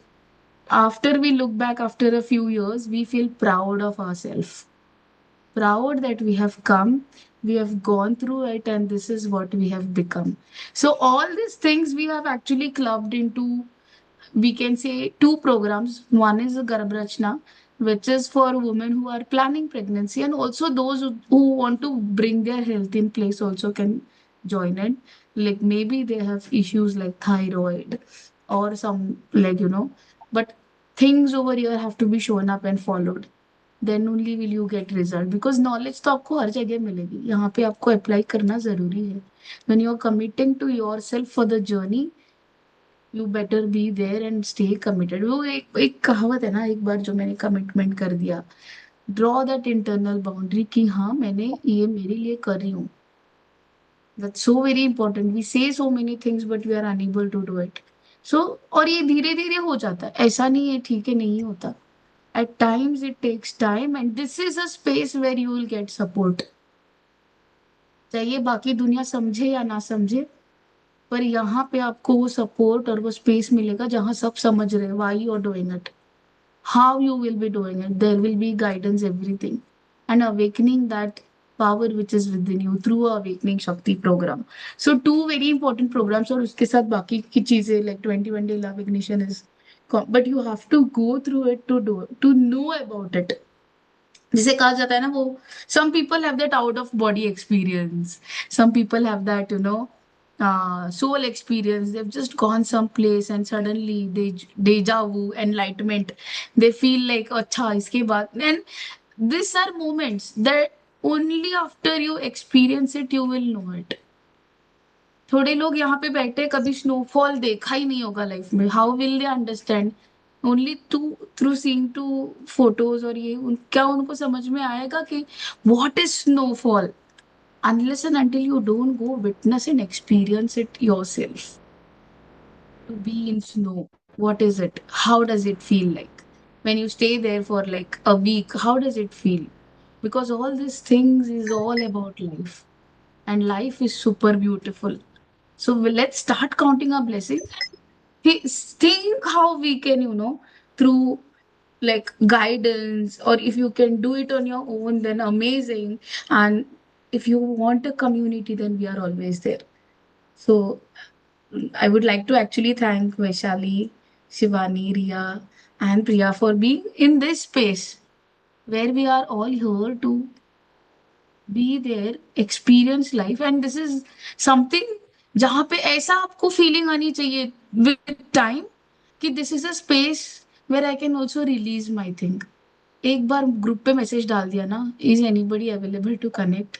after we look back after a few years we feel proud of ourselves, proud that we have come, we have gone through it, and this is what we have become. So, all these things we have actually clubbed into, we can say, two programs. One is the Garbhrachna, which is for women who are planning pregnancy, and also those who want to bring their health in place also can join it. Like maybe they have issues like thyroid or some, like, but things over here have to be shown up and followed. Then only will you get result, because knowledge तो आपको हर जगह मिलेगी, यहाँ पे आपको apply करना जरूरी है। When you are committing to yourself for the journey, you better be there and stay committed. वो एक कहावत है ना, एक बार जो मैंने कमिटमेंट कर दिया, ड्रॉ दैट इंटरनल बाउंड्री कि हाँ मैंने ये मेरे लिए कर रही हूँ। That's so very important. We say so many things but we are unable to do it. So और ये धीरे धीरे हो जाता है, ऐसा नहीं है ठीक है नहीं होता। At times it takes time, and this is a space where you will get support. चाहिए बाकी दुनिया समझे या ना समझे, पर यहाँ पे आपको वो सपोर्ट और वो स्पेस मिलेगा जहाँ सब समझ रहे हैं why you are doing it, how you will be doing it. There will be guidance, everything, and awakening that power which is within you through a awakening Shakti program. So two very important programs, और उसके साथ बाकी की चीजें like 21 day love ignition is, but you have to go through it to know about it. जिसे कहा जाता है ना वो, some people have that out of body experience, some people have that soul experience. They've just gone someplace and suddenly they deja vu, enlightenment. They feel like, acha, iske baad. And these are moments that only after you experience it, you will know it. थोड़े लोग यहाँ पे बैठे कभी snowfall देखा ही नहीं होगा life में. How will they understand? Only through seeing to photos. और ये क्या उनको समझ में आएगा कि what is snowfall? Unless and until you don't go witness and experience it yourself. To be in snow, what is it? How does it feel like? When you stay there for like a week, how does it feel? Because all these things is all about life, and life is super beautiful. So let's start counting our blessings. Think how we can, through like guidance, or if you can do it on your own, then amazing. And if you want a community, then we are always there. So I would like to actually thank Vaishali, Shivani, Ria, and Priya for being in this space where we are all here to be there, experience life. And this is something जहाँ पे ऐसा आपको feeling आनी चाहिए with time कि this is a space where I can also release my thing. एक बार group पे मैसेज डाल दिया ना, is anybody available to connect,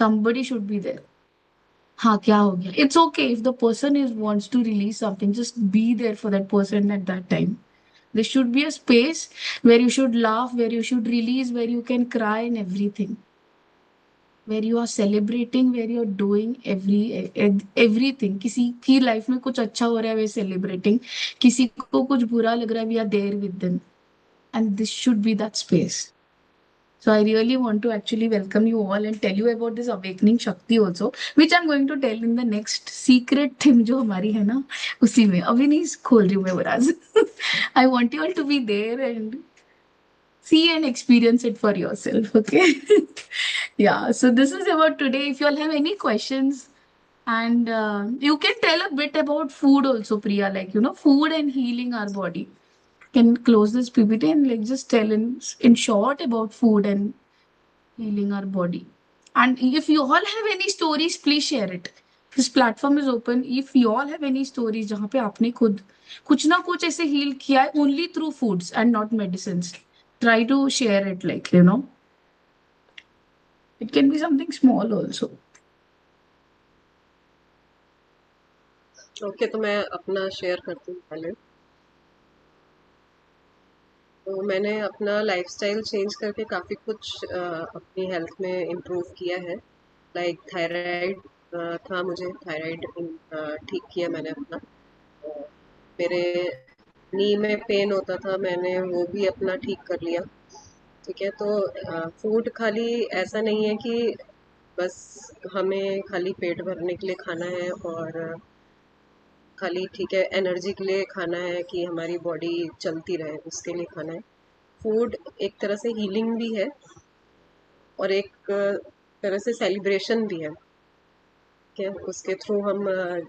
somebody should be there. हाँ, क्या हो गया? It's okay if the person is wants to release something, just be there for that person at that time. There should be a space where you should laugh, where you should release, where you can cry and everything. Where you are celebrating, where you're doing everything. किसी की life में कुछ अच्छा हो रहा है, we're celebrating. किसी को कुछ बुरा लग रहा है, we are there with them. And this should be that space. So I really want to actually welcome you all and tell you about this awakening Shakti also, which I'm going to tell in the next secret thing जो हमारी है ना, उसी में. अभी नहीं खोल रही हूँ मैं barrage. I want you all to be there and see and experience it for yourself. Okay. Yeah. So this is about today. If you all have any questions, and you can tell a bit about food also, Priya, like, food and healing our body. Can close this PPT and like just tell in short about food and healing our body. And if you all have any stories, please share it. This platform is open. If you all have any stories जहाँ पे आपने खुद कुछ ना कुछ ऐसे heal किया है only through foods and not medicines, try to share it, like, it can be something small also. Okay, तो मैं अपना शेयर करती हूँ पहले. तो मैंने अपना लाइफस्टाइल चेंज करके काफ़ी कुछ अपनी हेल्थ में इम्प्रूव किया है. लाइक थायराइड था मुझे, थायराइड ठीक किया मैंने अपना. मेरे नी में पेन होता था, मैंने वो भी अपना ठीक कर लिया. ठीक है. तो फूड खाली ऐसा नहीं है कि बस हमें खाली पेट भरने के लिए खाना है और खाली ठीक है एनर्जी के लिए खाना है कि हमारी बॉडी चलती रहे, उसके लिए खाना है. फूड एक तरह से हीलिंग भी है और एक तरह से सेलिब्रेशन भी है. क्या उसके थ्रू हम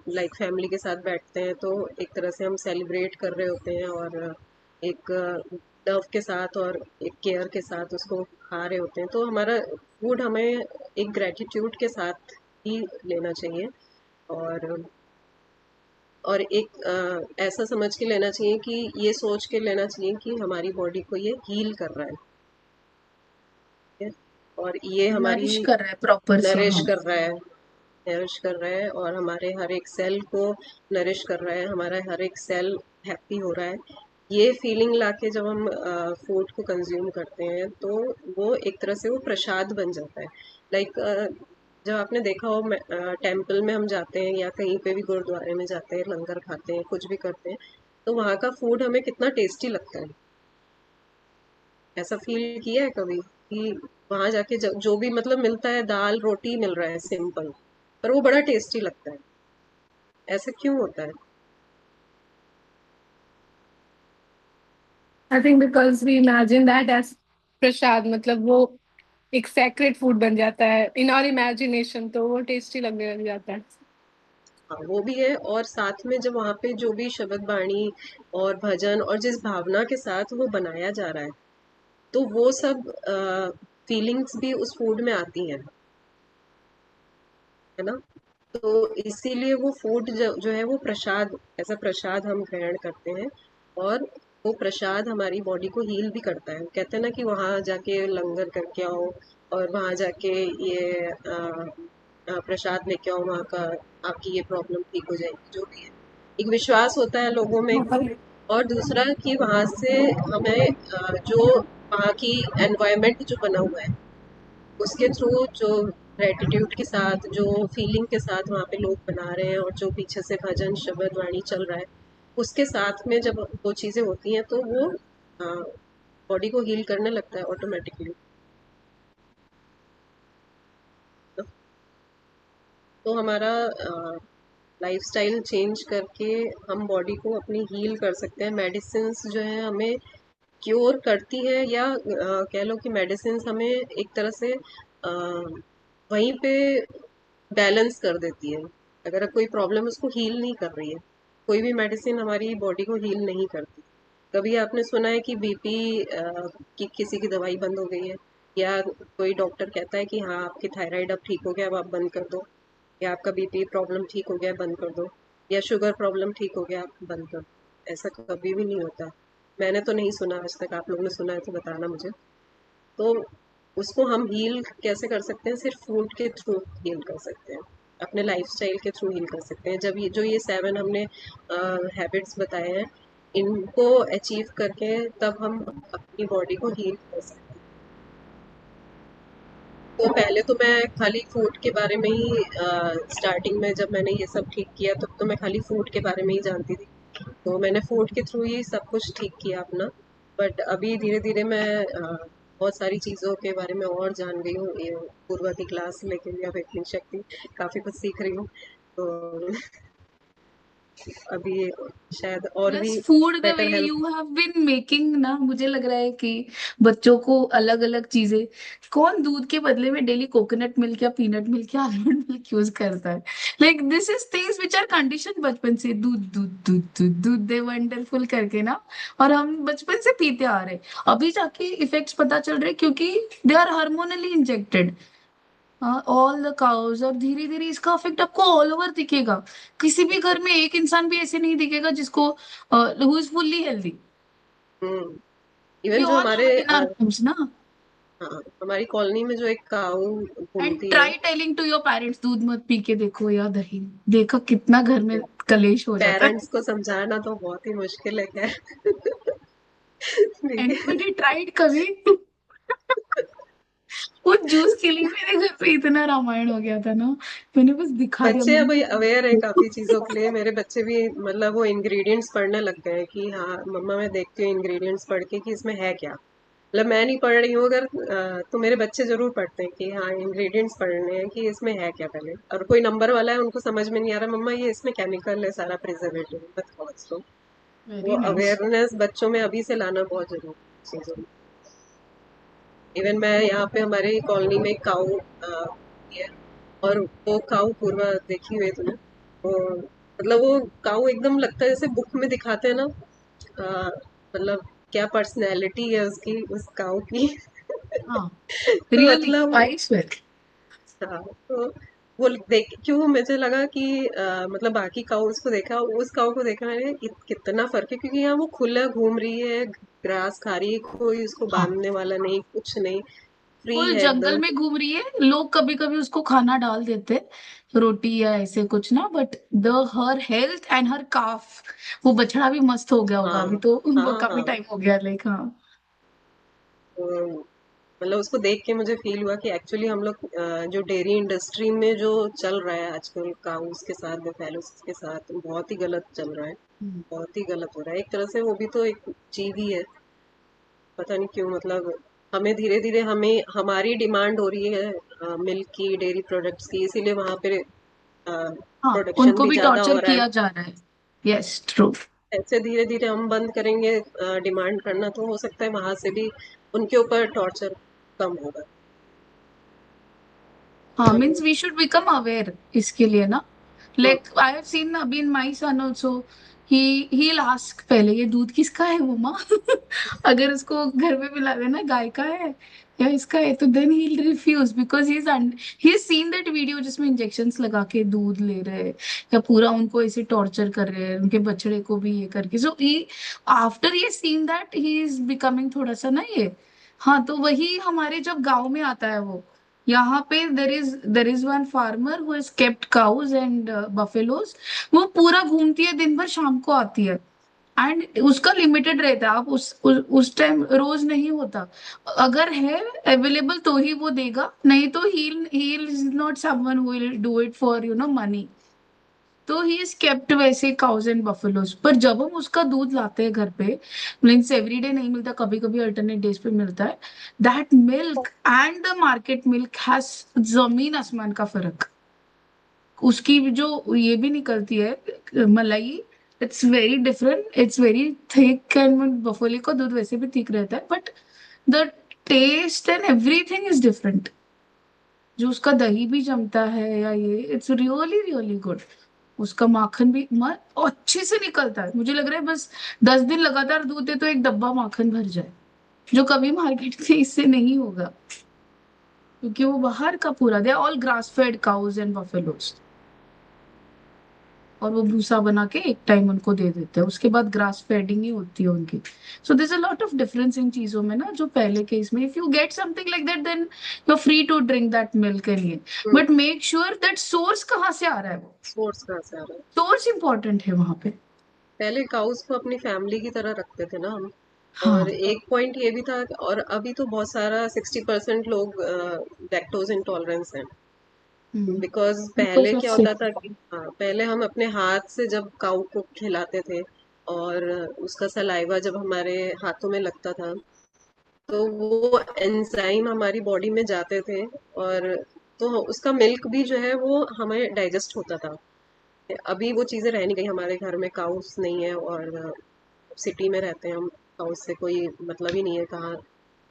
लाइक फैमिली के साथ बैठते हैं तो एक तरह से हम सेलिब्रेट कर रहे होते हैं और एक लव के साथ और एक केयर के साथ उसको खा रहे होते हैं. तो हमारा फूड हमें एक ग्रेटिट्यूड के साथ ही लेना चाहिए और एक ऐसा समझ के लेना चाहिए कि ये सोच के लेना चाहिए कि हमारी बॉडी को ये हील कर रहा है. ठीक है? और ये हमारी नरिश कर रहा है प्रॉपर से. नरिश हाँ. कर रहा है, नरिश कर रहा है और हमारे हर एक सेल को नरिश कर रहा है. हमारा हर एक सेल हैप्पी हो रहा है. ये फीलिंग लाके जब हम फूड को कंज्यूम करते हैं तो वो एक तरह से वो प्रसाद बन जाता है. लाइक जब आपने देखा हो टेम्पल में हम जाते हैं या कहीं पे भी गुरुद्वारे में जाते हैं, लंगर खाते हैं, कुछ भी करते हैं, तो वहाँ का फूड हमें कितना टेस्टी लगता है. ऐसा फील किया है कभी कि वहाँ जाके जो भी मतलब मिलता है, दाल रोटी मिल रहा है सिंपल, पर वो बड़ा टेस्टी लगता है. ऐसा क्यों होता है? I think because we imagine that as प्रसाद, मतलब वो एक sacred food बन जाता है in our imagination, तो वो टेस्टी लगने लग जाता है. हाँ, वो भी है. और साथ में जब वहाँ पे जो भी शब्द बाणी और भजन और जिस भावना के साथ वो बनाया जा रहा है, तो वो सब फीलिंग्स भी उस फूड में आती हैं, है ना. तो इसीलिए वो फूड जो है वो प्रसाद, ऐसा प्रसाद हम ग्रहण करते हैं। और वो प्रसाद हमारी बॉडी को हील भी करता है। कहते हैं ना कि वहाँ जाके लंगर करके आओ और वहाँ जाके ये प्रसाद लेके आओ, वहाँ का आपकी ये प्रॉब्लम ठीक हो जाएगी, जो भी है। एक विश्वास होता है लोगों में। और दूसरा कि वहाँ से हमें जो वहाँ की एनवायरनमेंट जो बना हुआ है उसके थ्रू, जो ग्रेटिट्यूड के साथ, जो फीलिंग के साथ वहाँ पे लोग बना रहे हैं, और जो पीछे से भजन शब्द वाणी चल रहा है, उसके साथ में जब वो चीज़ें होती हैं तो वो बॉडी को हील करने लगता है ऑटोमेटिकली। तो हमारा लाइफस्टाइल चेंज करके हम बॉडी को अपनी हील कर सकते हैं। मेडिसिन्स जो है हमें क्योर करती है, या कह लो कि मेडिसिन हमें एक तरह से वहीं पे बैलेंस कर देती है। अगर कोई प्रॉब्लम उसको हील नहीं कर रही है, कोई भी मेडिसिन हमारी बॉडी को हील नहीं करती। कभी आपने सुना है कि बीपी की किसी की दवाई बंद हो गई है, या कोई डॉक्टर कहता है कि हाँ आपकी थायराइड अब ठीक हो गया, अब आप बंद कर दो, या आपका बीपी प्रॉब्लम ठीक हो गया बंद कर दो, या शुगर प्रॉब्लम ठीक हो गया आप बंद कर दो। ऐसा कभी भी नहीं होता। मैंने तो नहीं सुना आज तक। आप लोगों ने सुना है तो बताना मुझे। तो उसको हम हील कैसे कर सकते हैं? सिर्फ फूड के थ्रू हील कर सकते हैं, अपने लाइफस्टाइल के थ्रू हील कर सकते हैं। जब ये 7 हमने हैबिट्स बताए हैं, इनको अचीव करके तब हम अपनी बॉडी को हील कर सकते हैं। तो पहले तो मैं खाली फूड के बारे में ही, स्टार्टिंग में जब मैंने ये सब ठीक किया तब तो मैं खाली फूड के बारे में ही जानती थी। तो मैंने फूड के थ्रू ही सब कुछ ठीक किया अपना। बट अभी धीरे धीरे मैं बहुत सारी चीज़ों के बारे में और जान गई हूँ। ये पूर्वा की क्लास लेके भी अब इतनी शक्ति काफ़ी कुछ सीख रही हूँ। तो अभी शायद और प्लस भी food the way better help. You have been making ना, मुझे लग रहा है कि बच्चों को अलग अलग चीजें, कौन दूध के बदले में डेली कोकोनट मिल्क या पीनट मिल्क या आलमंड मिल्क यूज करता है? Like this is things which are condition बचपन से, दूध दूध दूध दूध दूध दे वंडरफुल करके ना, और हम बचपन से पीते आ रहे। अभी जाके इफेक्ट्स पता चल रहे क्योंकि they are hormonally injected all the cows, और धीरे धीरे इसका इफेक्ट आपको ऑल ओवर दिखेगा। किसी भी घर में एक इंसान भी ऐसे नहीं दिखेगा जिसको who is fully healthy. Even we जो ऑल हमारे have it in our homes ना। हाँ, हमारी कॉलोनी में जो एक काऊ एंड घूमती है। Try telling to your parents दूध मत पी के देखो या दही, देखो कितना घर में कलेश हो जाता है। पेरेंट्स को समझाना तो बहुत ही मुश्किल है, खैर। एनीबडी ट्राइड कभी? वो जूस के लिए मेरे घर पे इतना रामायण हो गया था ना, मैंने बस दिखा दिया बच्चे अब मैंने। अवेयर हैं काफी चीजों के लिए। मेरे बच्चे भी मतलब वो इंग्रेडिएंट्स पढ़ने लग गए हैं कि हाँ मम्मा मैं देखती हूँ इंग्रेडिएंट्स पढ़ के कि इसमें है क्या। मतलब मैं नहीं पढ़ रही हूँ अगर, तो मेरे बच्चे जरूर पढ़ते हैं कि हाँ इंग्रेडिएंट्स पढ़ने हैं कि इसमें है क्या। पहले और कोई नंबर वाला है उनको समझ में नहीं आ रहा, मम्मा ये इसमें केमिकल है सारा, प्रिजर्वेटिव बताओ इसको। वो वेरी नाइस। अवेयरनेस बच्चों में अभी से लाना बहुत जरूरी है चीजों में। इवन मैं यहाँ पे हमारे कॉलोनी में एक काऊ है, और वो काऊ पूर्वा देखी हुई है तुमने? वो मतलब वो काऊ एकदम लगता है जैसे बुक में दिखाते हैं ना, मतलब क्या पर्सनैलिटी है उसकी, उस काऊ की। हाँ, तो रियली मतलब आई स्वेयर। हाँ, तो वो देख क्यों मुझे लगा कि मतलब बाकी काउस को देखा, उस काऊ को देखा मैंने कितना फर्क है, क्योंकि यहाँ वो खुला घूम रही है, ग्रास खा रही है, कोई उसको हाँ, बांधने वाला नहीं, कुछ नहीं, फ्री फुल है जंगल एकदम। में घूम रही है। लोग कभी कभी उसको खाना डाल देते, रोटी या ऐसे कुछ ना, but the her health and her calf, वो बछड़ा भी मस्त हो गया होगा हाँ अभी तो, वो हाँ काफी हाँ। टाइम हो गया लाइक। हाँ। तो मतलब उसको देख के मुझे फील हुआ कि एक्चुअली हम लोग जो डेयरी इंडस्ट्री में जो चल रहा है आजकल, काउस के साथ, बुफेलोस के साथ, बहुत ही गलत चल रहा है। हम्म। बहुत ही गलत हो रहा है। एक तरह से वो भी तो एक जीव ही है। पता नहीं क्यों, मतलब हमें धीरे धीरे हमें हमारी डिमांड हो रही है मिल्क की, डेयरी प्रोडक्ट्स की, इसीलिए वहां पे हाँ, प्रोडक्शन उनको भी भी ज्यादा हो टॉर्चर रहा है। किया जा रहा है। Yes, true. ऐसे धीरे धीरे हम बंद करेंगे डिमांड करना, तो हो सकता है वहां से भी उनके ऊपर टॉर्चर कम होगा। हाँ, तो means we should become aware इसके लिए ना। Hmm, like I have seen अभी in my son also, he ask पहले, ये दूध किसका है वो माँ? अगर उसको घर में मिला देना गाय का है या इसका है, तो then he refuse, because he seen that video जिसमें इंजेक्शंस लगा के दूध ले रहे हैं या पूरा उनको ऐसे टॉर्चर कर रहे हैं, उनके बछड़े को भी ये करके। सो ही आफ्टर ये seen that he is becoming थोड़ा सा ना ये। हाँ, तो वही हमारे जब गांव में आता है वो, यहाँ पे there is one farmer who has kept cause and buffaloes. वो पूरा घूमती है दिन भर, शाम को आती है, एंड उसका लिमिटेड रहता है। आप उस टाइम रोज नहीं होता, अगर है अवेलेबल तो ही वो देगा, नहीं तो he is not someone who will do it for money. तो ही इज केप्ट वैसे काउज एंड बफेलोज। पर जब हम उसका दूध लाते हैं घर पे, मीन्स एवरी डे नहीं मिलता, कभी कभी अल्टरनेट डेज पे मिलता है, that milk and the market milk has जमीन आसमान का फर्क। उसकी जो ये भी निकलती है मलाई, it's very different, it's very thick, and buffalo का दूध वैसे भी थिक रहता है, but the taste and everything is different. जो उसका दही भी जमता है या ये, इट्स रियली रियली गुड। उसका माखन भी अच्छे से निकलता है। मुझे लग रहा है बस 10 दिन लगातार दूध दे तो एक डब्बा माखन भर जाए, जो कभी मार्केट में इससे नहीं होगा, क्योंकि वो बाहर का पूरा, they all grass fed cause and buffaloes. और वो भूसा बना के एक टाइम उनको दे देते हैं, उसके बाद ग्रास फेडिंग ही होती है उनकी। So this a lot of difference in चीजों में ना, जो पहले के इसमें। If you get something like that, then you are free to drink that milk के लिए, but make sure that source कहाँ से आ रहा है। वो सोर्स कहाँ से आ रहा है? सोर्स इंपॉर्टेंट है वहां पे। पहले काउस को अपनी फैमिली की तरह रखते थे ना हम। और हाँ। एक पॉइंट ये भी था, और अभी तो बहुत सारा 60% लोग लैक्टोज इंटॉलरेंस हैं। बिकॉज बिकॉज पहले ऑफ क्या होता था कि हाँ, पहले हम अपने हाथ से जब काऊ को खिलाते थे, और उसका सलाइवा जब हमारे हाथों में लगता था, तो वो एंजाइम हमारी बॉडी में जाते थे, और तो उसका मिल्क भी जो है वो हमें डाइजेस्ट होता था। अभी वो चीज़ें रह नहीं गई, हमारे घर में काउस नहीं है, और सिटी में रहते हैं हम। काउस से कोई मतलब ही नहीं है, कहाँ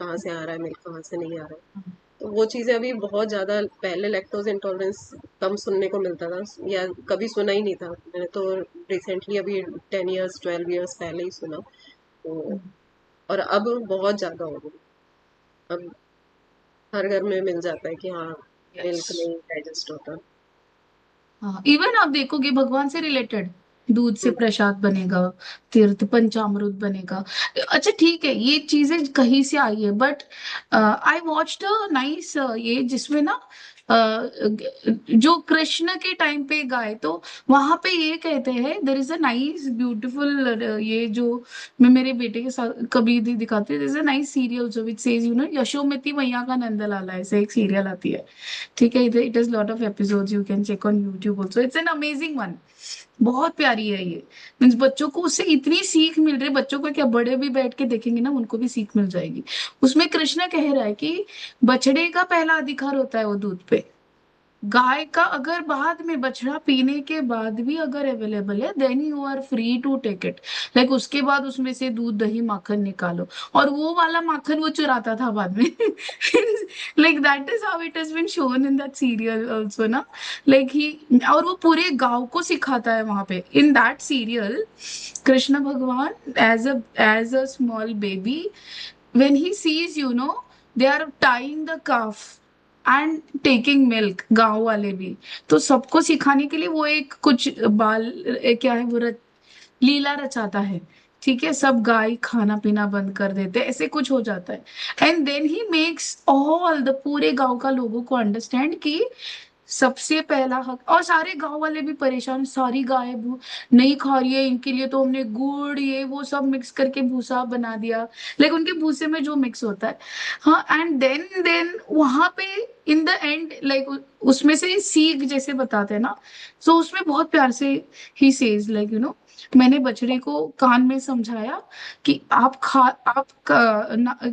कहाँ से आ रहा है मिल्क, कहाँ से नहीं आ रहा है। तो वो चीज़ें अभी बहुत ज़्यादा, पहले लैक्टोज इंटॉलरेंस कम सुनने को मिलता था, या कभी सुना ही नहीं था। मैंने तो रिसेंटली अभी 10 ईयर्स 12 ईयर्स पहले ही सुना। तो और अब बहुत ज़्यादा हो गई। अब हर घर में मिल जाता है कि हाँ, मिल्क यस। नहीं डाइजेस्ट होता। हाँ, इवन आप देखोगे भगवान से रिलेटेड दूध से हम्म, प्रसाद बनेगा, तीर्थ पंचामृत बनेगा। अच्छा ठीक है, ये चीजें कहीं से आई है, but I watched a nice ये जिसमें ना जो कृष्ण के टाइम पे गाए, तो वहां पे ये कहते हैं, there is a nice beautiful, ये जो मैं मेरे बेटे के साथ कभी भी दिखाती हूँ, there is a nice serial जो विच सेज यशोमती मैया का नंदलाला, ऐसे एक सीरियल आती है। ठीक है, it is lot of episodes, you can check on YouTube also, it's an amazing one. बहुत प्यारी है ये। मीन्स बच्चों को उससे इतनी सीख मिल रही है, बच्चों को क्या, बड़े भी बैठ के देखेंगे ना उनको भी सीख मिल जाएगी। उसमें कृष्ण कह रहा है कि बछड़े का पहला अधिकार होता है वो दूध पे। गाय का अगर बाद में बछड़ा पीने के बाद भी अगर अवेलेबल है, then you are free to take it. Like उसके बाद उसमें से दूध दही माखन निकालो, और वो वाला माखन वो चुराता था बाद में। Like that is how it has been shown in that serial also ना। लाइक ही, और वो पूरे गांव को सिखाता है वहां पे इन दैट सीरियल। कृष्ण भगवान as a small baby, when he sees they are tying the calf and taking milk, गांव वाले भी, तो सबको सिखाने के लिए वो एक कुछ क्या है वो लीला रचाता है। ठीक है, सब गाय खाना पीना बंद कर देते हैं, ऐसे कुछ हो जाता है। And then he makes all the पूरे गांव का लोगों को अंडरस्टैंड कि सबसे पहला हक, और सारे गांव वाले भी परेशान, सारी गाय नहीं खा रही है, इनके लिए तो हमने गुड़ ये वो सब मिक्स करके भूसा बना दिया, लेकिन उनके भूसे में जो मिक्स होता है। हाँ, एंड देन वहां पे इन द एंड, लाइक उसमें से सीख जैसे बताते हैं ना, सो उसमें बहुत प्यार से ही सेज लाइक मैंने बछड़े को कान में समझाया कि आप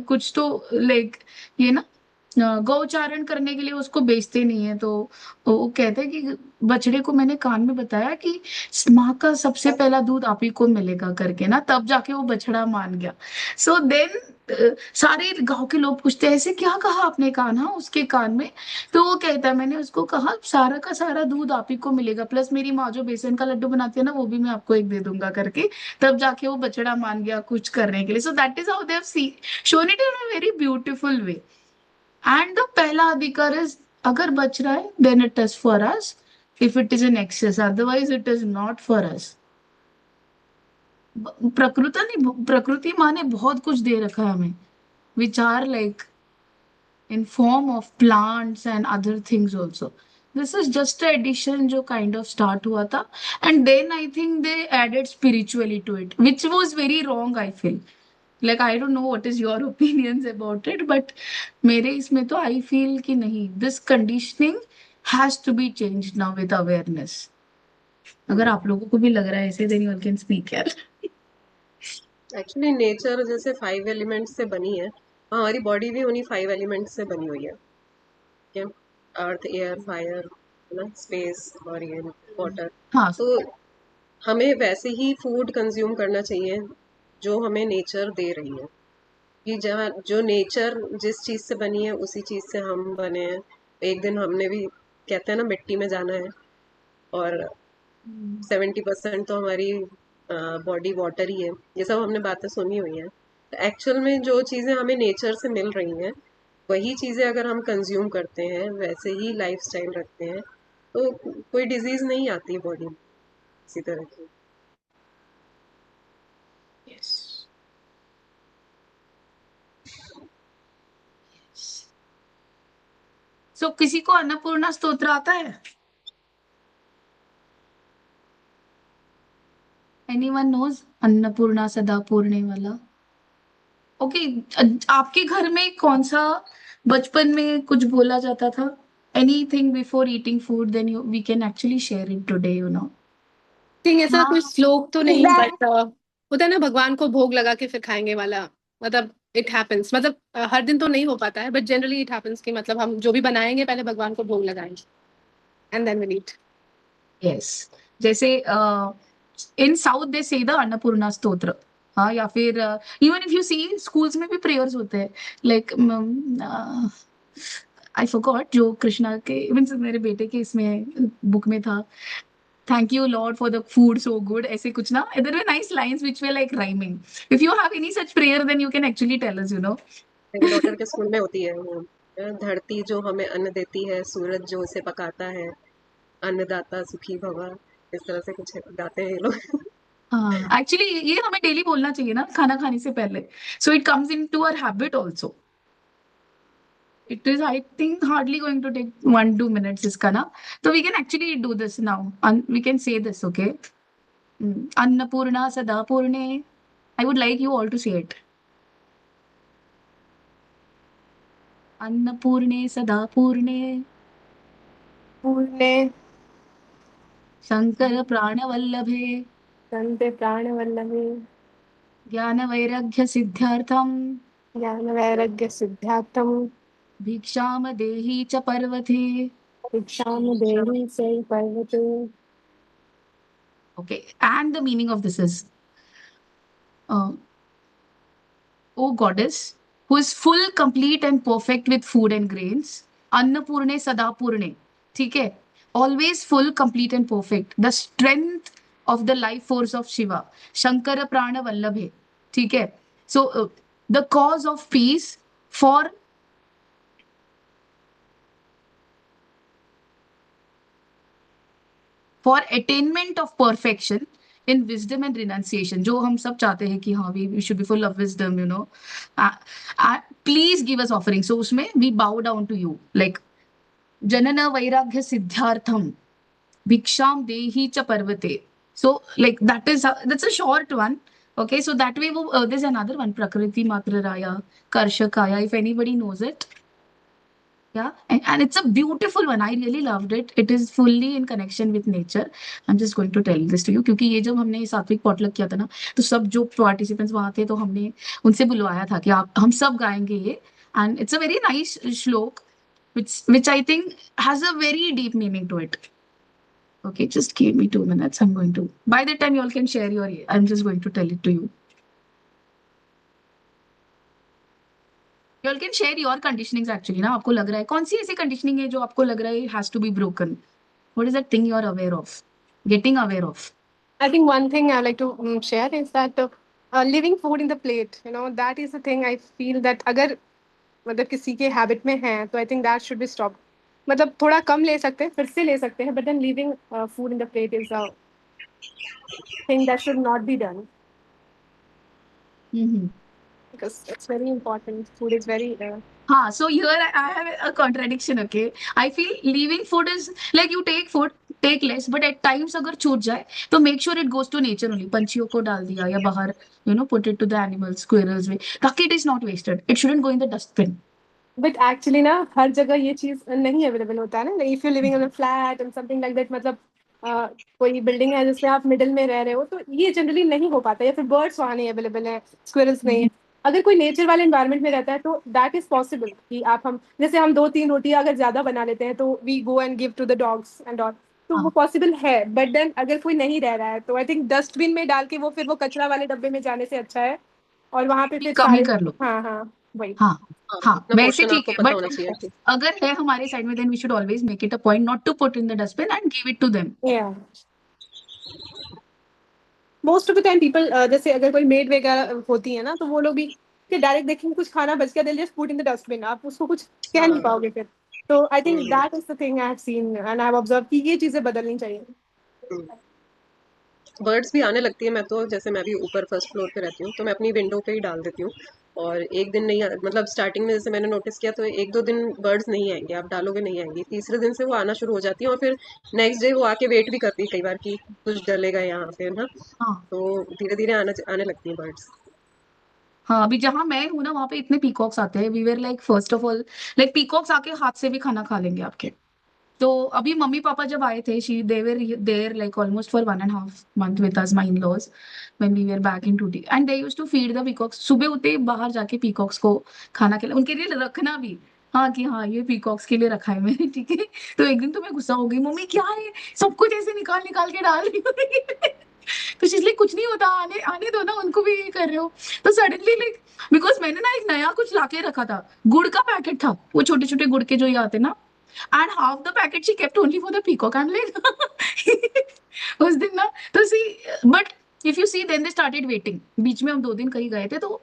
कुछ तो लाइक ये ना, गौचारण करने के लिए उसको बेचते नहीं है, तो वो कहते हैं कि बछड़े को मैंने कान में बताया कि माँ का सबसे पहला दूध आप ही को मिलेगा करके ना, तब जाके वो बछड़ा मान गया। सो देन सारे गांव के लोग पूछते हैं ऐसे क्या कहा आपने कान्हा उसके कान में, तो वो कहता है मैंने उसको कहा सारा का सारा दूध आप ही को मिलेगा, प्लस मेरी माँ जो बेसन का लड्डू बनाती है ना वो भी मैं आपको एक दे दूंगा करके। तब जाके वो बछड़ा मान गया कुछ करने के लिए। So that is how they have see shown it in a very beautiful way. And the पहला अधिकार is अगर बच रहा है then it is for us, if it is in excess otherwise it is not for us। प्रकृति माँ ने बहुत कुछ दे रखा है हमें, which are like in form of plants and other things also। This is just a addition जो kind of start हुआ था, and then I think they added spiritually to it, which was very wrong I feel। Like I don't know what is your opinions about it, but मेरे इसमें तो I feel कि नहीं, this conditioning has to be changed now with awareness। अगर आप लोगों को भी लग रहा है ऐसे then you all can speak यार। एक्चुअली नेचर जैसे 5 एलिमेंट्स से बनी है, हमारी बॉडी भी उन्हीं 5 एलिमेंट्स से बनी हुई है। क्या? अर्थ, एयर, फायर, ना, स्पेस और ये वाटर। हाँ तो हमें वैसे ही फूड कंज्यूम करना चाहिए जो हमें नेचर दे रही है, कि जहाँ जो नेचर जिस चीज़ से बनी है उसी चीज़ से हम बने हैं। एक दिन हमने भी, कहते हैं ना, मिट्टी में जाना है, और 70% तो हमारी बॉडी वाटर ही है। ये सब हमने बातें सुनी हुई हैं। तो एक्चुअल में जो चीज़ें हमें नेचर से मिल रही हैं वही चीज़ें अगर हम कंज्यूम करते हैं, वैसे ही लाइफस्टाइल रखते हैं, तो कोई डिजीज़ नहीं आती बॉडी में इसी तरह की। yes so किसी को अन्नपूर्णा स्तोत्र आता है? एनीवन नोज अन्नपूर्णा सदा पूर्णे वाला? ओके आपके घर में कौन सा बचपन में कुछ बोला जाता था? Anything before eating food then you we can actually share it today you know. Think ऐसा हाँ कोई श्लोक तो नहीं, बट होता है ना भगवान को भोग लगा के फिर खाएंगे वाला। मतलब इट हैपेंस, मतलब हर दिन तो नहीं हो पाता है, बट जनरली इट हैपेंस कि मतलब हम जो भी बनाएंगे पहले भगवान को भोग लगाएंगे and then will eat. Yes जैसे इन साउथ दे से द अन्नपूर्णा स्तोत्र। हाँ या फिर even if you see schools में भी प्रेयर्स होते हैं लाइक आई फॉरगॉट जो कृष्णा के इवन मेरे बेटे के इसमें बुक में था, thank you Lord for the food so good, ऐसे कुछ ना, there were nice lines which were like rhyming. If you have any such prayer then you can actually tell us you know. मेरी daughter के school में होती है वो, धरती जो हमें अन्न देती है, सूरज जो उसे पकाता है, अन्नदाता सुखी भवा, इस तरह से कुछ गाते हैं ये लोग। हाँ एक्चुअली ये हमें डेली बोलना चाहिए ना खाना खाने से पहले, so it comes into our habit also. It is, I think, hardly going to take 1-2 minutes iska na. So we can actually do this now. We can say this, okay? Annapurna sada purne. I would like you all to say it. Annapurne sada purne. Pune Shankara pranavallabhe. संते प्राणवल्लभे ज्ञान वैराग्य सिद्ध्यर्थम. ज्ञान वैराग्य सिद्धार्थम भिक्षाम देहि च पर्वते. भिक्षाम देहि से पर्वते। Okay, and the meaning of this is, O goddess, who is full, complete, and perfect with food and grains, Annapurne Sadapurne, ठीक है, always full, complete, and perfect, the strength of the life force of Shiva, Shankara Prana Vallabhe, ठीक है, so the cause of peace for attainment of perfection in wisdom and renunciation, जो हम सब चाहते हैं कि हाँ we should be full of wisdom you know, please give us offering, so उसमें we bow down to you, like जनन वैराग्य सिद्धार्थम भिक्षाम देहि च पर्वते, so like that's a short one, okay, so that way there's another one, prakriti matra raya karshakaya, if anybody knows it. Yeah, and it's a beautiful one. I really loved it. It is fully in connection with nature. I'm just going to tell this to you क्योंकि ये जब हमने सात्विक potluck किया था ना, तो सब जो पार्टिसिपेंट्स वहां थे तो हमने उनसे बुलवाया था कि आप हम सब गाएंगे ये, and it's a very nice shlok, which I think has a very deep meaning to it. Okay, just give me 2 minutes. I'm going to. By the time you all can share your, I'm just going to tell it to you. You all can share your conditionings actually. ना आपको लग रहा है कौन सी ऐसी conditioning है जो आपको लग रहा है has to be broken? What is that thing you are aware of? Getting aware of? I think one thing I like to share is that leaving food in the plate, that is the thing I feel that अगर मतलब किसी के habit में है तो I think that should be stop. मतलब थोड़ा कम ले सकते हैं, फिर से ले सकते हैं, but then leaving food in the plate is a thing that should not be done Mm-hmm. because it's very important. Food is very हाँ, so here I have a contradiction, okay? I feel leaving food is like you take food, take less, but at times अगर छूट जाए तो make sure it goes to nature only. पंछियों को डाल दिया या बाहर, put it to the animals, squirrels में, ताकि it is not wasted. It shouldn't go in the dustbin. But actually ना हर जगह ये चीज नहीं अवेलेबल होता है ना. If you living in a flat and something like that, मतलब कोई बिल्डिंग है जिसमें आप मिडिल में रह रहे हो, तो ये जनरली नहीं हो पाता. या फिर बर्ड्स वहाँ नहीं अवेलेबल है, स्क्विरल्स नहीं है. अगर कोई नेचर वाले एनवायरनमेंट में रहता है तो दैट इज पॉसिबल कि हम जैसे हम 2-3 रोटियां अगर ज्यादा बना लेते हैं तो we go and give to the dogs and all, तो वो पॉसिबल है. बट देन अगर कोई नहीं रह रहा है तो आई थिंक डस्टबिन में डाल के वो फिर वो कचरा वाले डब्बे में जाने से अच्छा है. और वहां पे फिर कम ही सारे, कर लो. हाँ हाँ वही. हाँ हाँ, हाँ इतना वैसे पोर्शन ठीक आपको है, पता बट होना चाहिए कि अगर है हमारे साइड में, then we should always make it a point not to put in the dustbin and give it to them. Yeah. Most of the time people, जैसे अगर कोई मेड वगैरह होती है ना, तो वो लोग भी कि डायरेक्ट देखेंगे कुछ खाना बच गया, दिल just put in the dustbin, आप उसको कुछ कह नहीं हाँ. पाओगे फिर. तो I think that is the thing I have scene and I have observe कि ये चीजें बदलनी चाहिए. बर्ड्स भी आने लगती है. मैं तो जैसे मैं भी ऊपर फर्स्ट फ्लोर पे रहती हूँ तो मैं अपनी विंडो पे ही डाल देती हूँ. और एक दिन नहीं मतलब स्टार्टिंग में जैसे मैंने नोटिस किया तो 1-2 दिन बर्ड्स नहीं आएंगे, आप डालोगे नहीं आएंगी. तीसरे दिन से वो आना शुरू हो जाती है और फिर नेक्स्ट डे वो आके वेट भी करती है कई बार कि कुछ डलेगा यहाँ पे ना. हाँ तो धीरे धीरे आने लगती है बर्ड्स. हाँ, अभी जहां मैं हूं ना वहां पे इतने पीकॉक्स आते हैं. We were like first of all like peacocks आके हाथ से भी खाना खा लेंगे आपके. तो अभी मम्मी पापा जब आए थे, she they were there like almost for 1.5 month with us, my in-laws, when we were back in Tooting, and they used to feed the peacocks. सुबह उठते ही बाहर जाके पीकॉक्स को खाना खिला, उनके लिए रखना भी. हाँ कि हाँ ये पीकॉक्स के लिए रखा है मैंने, ठीक है. तो एक दिन तो मैं गुस्सा हो गई, मम्मी क्या है सब कुछ ऐसे निकाल निकाल के डाल रही हो. तो इसलिए कुछ नहीं होता, आने आने दो ना, उनको भी ये कर रहे हो. तो सडनली लाइक बिकॉज मैंने ना एक नया कुछ लाके रखा था, गुड़ का पैकेट था, वो छोटे छोटे गुड़ के जो ये आते ना, and half the packet she kept only for the peacock. I'm like उस दिन ना, तो सी, but if you see then they started waiting. बीच में हम 2 दिन कहीं गए थे तो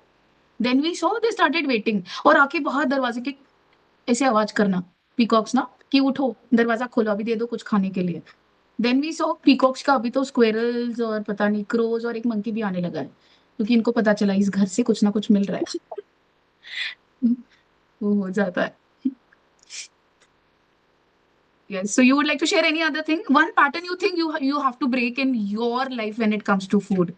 then we saw they started waiting, और आके बाहर दरवाजे के ऐसे आवाज करना पीकॉक्स ना कि उठो दरवाजा खोलो अभी दे दो कुछ खाने के लिए. देन वी सॉ पीकॉक्स का अभी तो स्क्वेरल्स और पता नहीं क्रोज और एक मंकी भी आने लगा है, क्योंकि इनको पता चला इस घर से कुछ ना कुछ मिल रहा है. वो हो जाता है. Yes. So you would like to share any other thing? One pattern you think you have to break in your life when it comes to food?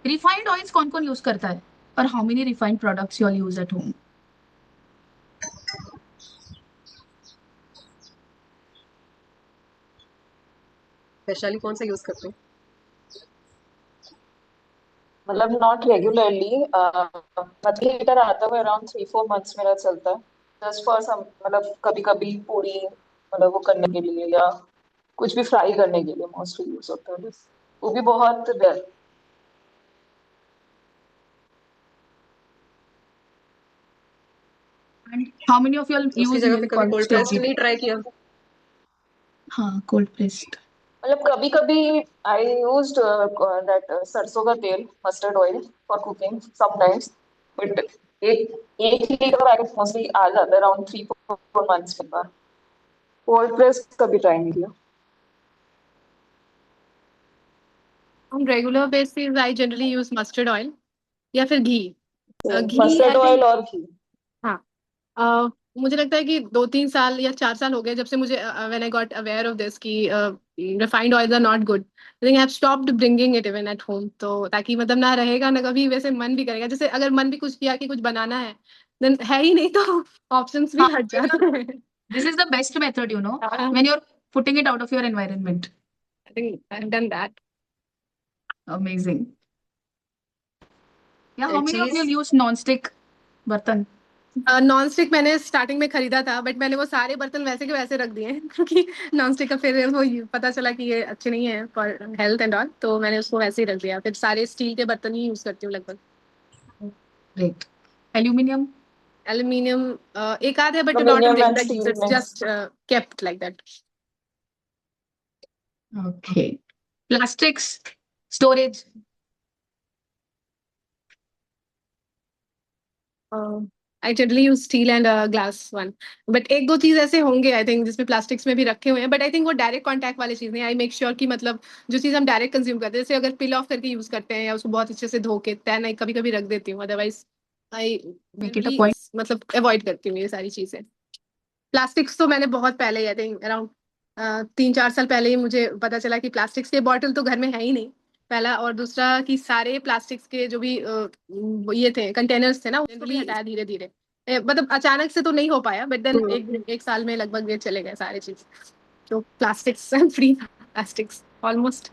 Refined oils कौन कौन यूज करता है? और how many refined products you all use at home? Vaishali कौन सा use करते हो? मतलब नॉट रेगुलरली, मतलब हीटर आता है अराउंड 3-4 मंथ्स मेरा चलता है. जस्ट फॉर सम, मतलब कभी कभी पूरी मतलब वो करने के लिए या कुछ भी फ्राई करने के लिए मोस्टली यूज होता है बस. वो भी बहुत rare. And how many of you all उसकी use जगह पे milk कभी or cold still pressed ghee? नहीं ट्राई किया? हाँ cold pressed. मतलब कभी कभी आई यूज्ड दैट सरसों का तेल, mustard oil for cooking sometimes. But एक एक लीटर आई मोस्टली आ जाता है अराउंड 3-4 मंथ्स के बाद. कोल्ड प्रेस कभी ट्राई नहीं किया. On regular basis I generally use mustard oil या फिर घी. घी मस्टर्ड I ऑयल think, और घी. हाँ. मुझे लगता है कि 2-3 साल या 4 साल हो गए जब से मुझे when I got aware of this कि refined oils are not good. I think I have stopped bringing it even at home. तो ताकि मतलब ना रहेगा ना कभी वैसे मन भी करेगा, जैसे अगर मन भी कुछ किया कि कुछ बनाना है, देन है ही नहीं तो ऑप्शंस भी हाँ हट फिर ना जाते हैं. This is the best method, I when you're putting it out of your environment. think I've done that. Amazing. Yeah, how And many of you cheese. use non-stick बर्तन? नॉन स्टिक मैंने starting में खरीदा था, but मैंने वो सारे बर्तन वैसे के वैसे रख दिए हैं क्योंकि नॉन स्टिक का फिर वो पता चला कि ये अच्छे नहीं है फॉर हेल्थ एंड ऑल, तो मैंने उसको वैसे ही रख दिया। फिर सारे स्टील के बर्तन ही यूज करती हूँ लगभग। Great. Aluminium? एल्यूमिनियम एक आध है, but not in Aluminium and regular use, steel it's mix. Just kept like that. Okay. Plastics, storage. I generally use steel and glass one, but एक दो चीज ऐसे होंगे आई थिंक जिसमें प्लास्टिक्स में भी रखे हुए हैं, बट आई थिंक वो डायरेक्ट कॉन्टैक्ट वाली चीज नहीं। आई मेक श्योर कि मतलब जो चीज हम डायरेक्ट कंज्यूम करते हैं, जैसे अगर पिल ऑफ करके यूज करते हैं या उसको बहुत अच्छे से धो के देन आई कभी कभी रख देती हूँ, otherwise I Make it a generally point. मतलब अवॉइड करती हूँ ये सारी चीजें। प्लास्टिक्स तो मैंने बहुत पहले ही आई थिंक अराउंड 3-4 साल पहले ही मुझे पता चला कि प्लास्टिक्स के बॉटल तो घर में है ही नहीं, पहला। और दूसरा कि सारे प्लास्टिक्स के जो भी ये थे कंटेनर्स थे ना, उसको भी हटाया धीरे धीरे। मतलब अचानक से तो नहीं हो पाया, बट देन एक साल में लगभग ये चले गए सारे चीज। तो plastics free plastics almost.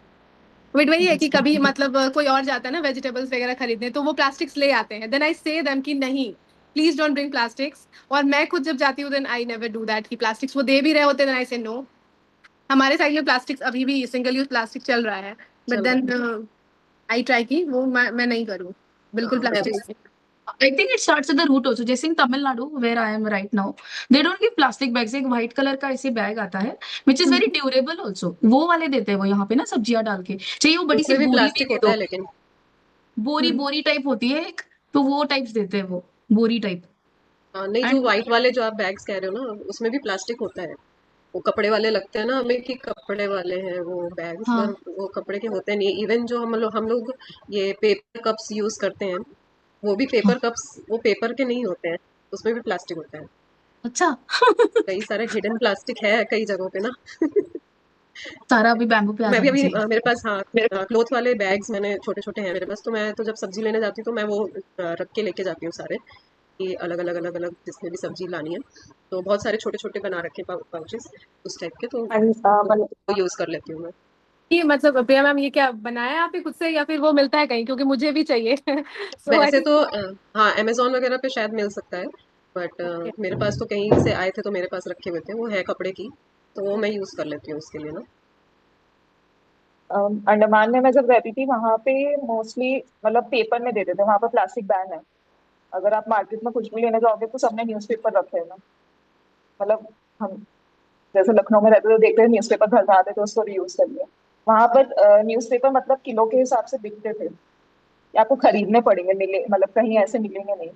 But वही है कि कभी मतलब कोई और जाता है ना वेजिटेबल्स वगैरह खरीदने, तो वो प्लास्टिक्स ले आते हैं, देन आई से देम कि नहीं प्लीज डोंट ब्रिंग प्लास्टिक्स। और मैं खुद जब जाती हूँ then I never do that कि प्लास्टिक्स वो दे भी रहे होते, देन आई से नो। हमारे साइड में प्लास्टिक्स अभी भी सिंगल यूज प्लास्टिक चल रहा है, बट चल देन आई ट्राई की वो मैं नहीं करूँ बिल्कुल हाँ, मैं भी। Plastics. I think it starts at the root also. जैसे in Tamil Nadu, where I am right now, they don't give plastic bags. एक white color का ऐसे बैग आता है, which is very durable also. वो वाले देते हैं वो यहाँ पे ना सब्जियां डाल के। चाहिए वो बड़ी सी उसमें भी बोरी भी प्लास्टिक दे होता दो, है लेकिन। बोरी बोरी टाइप होती है एक, तो वो टाइप्स देते हैं वो, बोरी टाइप। हाँ, नहीं, जो एंड व्हाइट वाले जो आप बैग्स कह रहे हो ना, उसमें भी प्लास्टिक होता है। वो कपड़े वाले लगते हैं ना हमें कि कपड़े वाले हैं वो बैग्स, पर हाँ, वो कपड़े के होते नहीं। इवन जो हम लोग ये पेपर कप्स यूज करते हैं, वो भी पेपर कप्स, वो पेपर के नहीं होते हैं, उसमें भी प्लास्टिक होता है। अच्छा। कई सारे हिडन प्लास्टिक है कई जगहों पे ना। सारा अभी बैम्बू पे आ मैं भी जाना अभी चाहिए। मेरे पास, हाँ, क्लोथ वाले बैग्स मैंने छोटे छोटे हैं मेरे पास, तो मैं तो जब सब्जी लेने जाती हूँ तो मैं वो रख के लेके जाती हूँ सारे, कि अलग अलग अलग अलग जिसमें भी सब्जी लानी है। तो बहुत सारे छोटे छोटे बना रखे पाउचेस उस टाइप के, तो And मतलब वो यूज कर लेती हूँ मैं। कि मतलब प्रिया मैम ये क्या बनाया है आपने खुद से या फिर वो मिलता है कहीं, क्योंकि मुझे भी चाहिए सो आई वैसे थिंक। तो हाँ, अमेजोन वगैरह पे शायद मिल सकता है, बट मेरे पास तो कहीं से आए थे तो मेरे पास रखे हुए थे, वो है कपड़े की, तो वो मैं यूज कर लेती हूँ उसके लिए ना। अंडमान में मैं जब रहती थी वहां पे मोस्टली मतलब पेपर में देते थे, वहां पर प्लास्टिक बैन है। अगर आप मार्केट में कुछ भी लेने जाओगे तो सबने न्यूज़पेपर रखे हैं ना। मतलब हम जैसे लखनऊ में रहते थे, देखते थे न्यूज़पेपर घर में आते थे, उसको रीयूज कर लिया। वहां पर न्यूज़पेपर मतलब किलो के हिसाब से बिकते थे, या आपको खरीदने पड़ेंगे, मिले मतलब कहीं ऐसे मिलेंगे नहीं।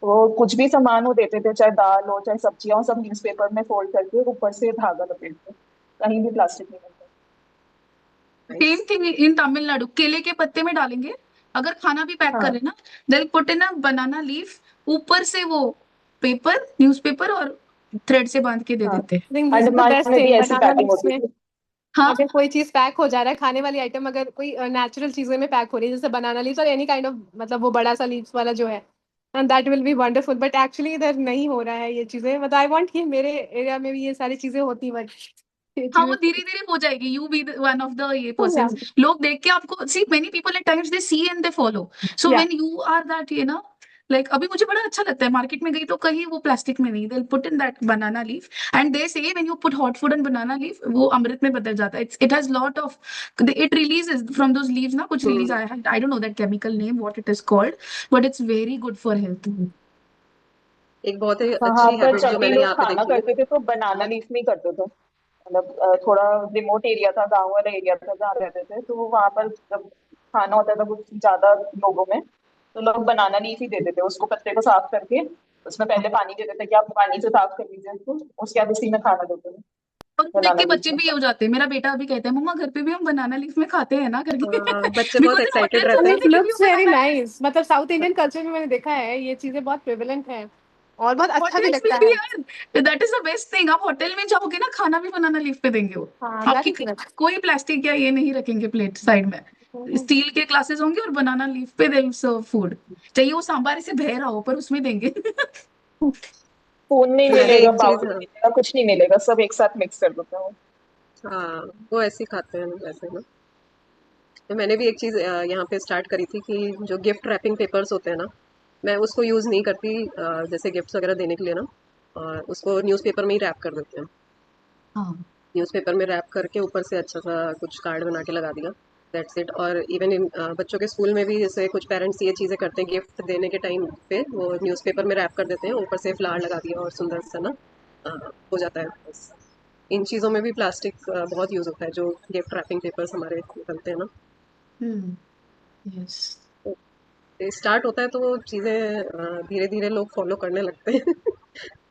वो कुछ भी सामान वो देते थे, चाहे दाल हो चाहे सब्जियां हो, सब न्यूज़पेपर में फोल्ड करके ऊपर से धागा लपेट के, कहीं भी प्लास्टिक नहीं मिलता। Same nice. Thing in Tamil Nadu, केले के पत्ते में डालेंगे अगर खाना भी पैक कर हाँ रहे ना, दिल put in a banana leaf, ऊपर से वो पेपर, न्यूज़पेपर और थ्रेड से बांध के दे हाँ, देते हैं। आई think this is the Andaman best में भी थिंग ऐसी बनाना पैकिंग लीव्स होती में। थी। हाँ, अगर कोई चीज पैक हो जा रहा है, खाने वाली आइटम अगर कोई नेचुरल चीजें में पैक हो रही है जैसे बनाना लीव्स और एनी काइंड ऑफ मतलब वो बड़ा सा लीव्स वाला जो है, and that will be wonderful. But actually इधर नहीं हो रहा है ये चीजें, मतलब आई वांट कि मेरे एरिया में भी ये सारी चीजें होती, बट ये हाँ, वो चीजें धीरे धीरे हो जाएगी। You be one of the ये पर्सन, लोग देख के आपको, see many people at times they see and they follow, so या when you are that, like अभी मुझे बड़ा अच्छा लगता है, मार्केट में गई तो कहीं वो प्लास्टिक में नहीं, they put in that banana leaf, and they say when you put hot food and banana leaf, वो अमृत में बदल जाता है। It has lot of, it releases from those leaves ना, कुछ release, I don't know that chemical name what it is called, but it's very good for health. एक बहुत ही वहां अच्छी पर हैबिट जब जो भी मैंने लोग यहाँ पे खाना देखी है। करते थे तो बनाना लीफ में ही करते थे। मतलब थोड़ा रिमोट एरिया था, गांव वाला एरिया था जहाँ रहते थे, तो वहां पर जब खाना होता था कुछ ज्यादा लोगों में, तो लोग बनाना लीफ ही देते थे, उसको पत्ते को साफ करके उसमें पहले पानी देते थे कि आप पानी से साफ कर लीजिए इसको, उसके बाद उसी में खाना देते थे और देख बनाना के लीफ बच्चे में। भी ये हो जाते हैं, मेरा बेटा अभी कहता है मम्मा घर पे भी हम बनाना लीफ में खाते हैं ना करके। बच्चे बहुत बिकॉज इन एक्साइटेड होटल्स रहते and हैं। it वगैरह में भी looks वो very बनाना, nice, मतलब साउथ इंडियन कल्चर में मैंने देखा है ये चीजें बहुत प्रेवलेंट है और बहुत अच्छा भी होटल्स में लगता भी है। यार, that is the best thing. आप होटल में जाओगे ना, खाना भी बनाना लीफ पे देंगे वो, हाँ आपकी दैट्स गुड। कोई प्लास्टिक या ये नहीं रखेंगे प्लेट साइड में, स्टील के ग्लासेस होंगे और बनाना लीफ पे दे सर्व फूड। चाहिए वो सांबार से बह रहा हो पर उसमें देंगे। स्पून नहीं मैंने मिलेगा, एक बाउल चीज, नहीं हाँ मिलेगा, कुछ नहीं मिलेगा, सब एक साथ मिक्स कर देते हैं। हाँ, वो ऐसे ही खाते हैं वैसे ना। तो मैंने भी एक चीज यहाँ पे स्टार्ट करी थी कि जो गिफ्ट रैपिंग पेपर्स होते हैं ना, मैं उसको यूज नहीं करती, जैसे गिफ्ट्स वगैरह देने के लिए ना, उसको न्यूज़पेपर में ही रैप कर देते हैं। हाँ। न्यूज़पेपर में रैप करके ऊपर से अच्छा सा कुछ कार्ड बना के लगा दिया, दैट्स इट। और इवन इन बच्चों के स्कूल में भी जैसे कुछ पेरेंट्स ये चीज़ें करते हैं, गिफ्ट देने के टाइम पे वो न्यूज़पेपर में रैप कर देते हैं, ऊपर से फ्लावर लगा दिया और सुंदर सा ना हो जाता है बस। इन चीज़ों में भी प्लास्टिक बहुत यूज़ होता है, जो गिफ्ट रैपिंग पेपर्स हमारे निकलते हैं ना। हम्म। यस। तो स्टार्ट होता है तो वो चीज़ें धीरे धीरे लोग फॉलो करने लगते हैं।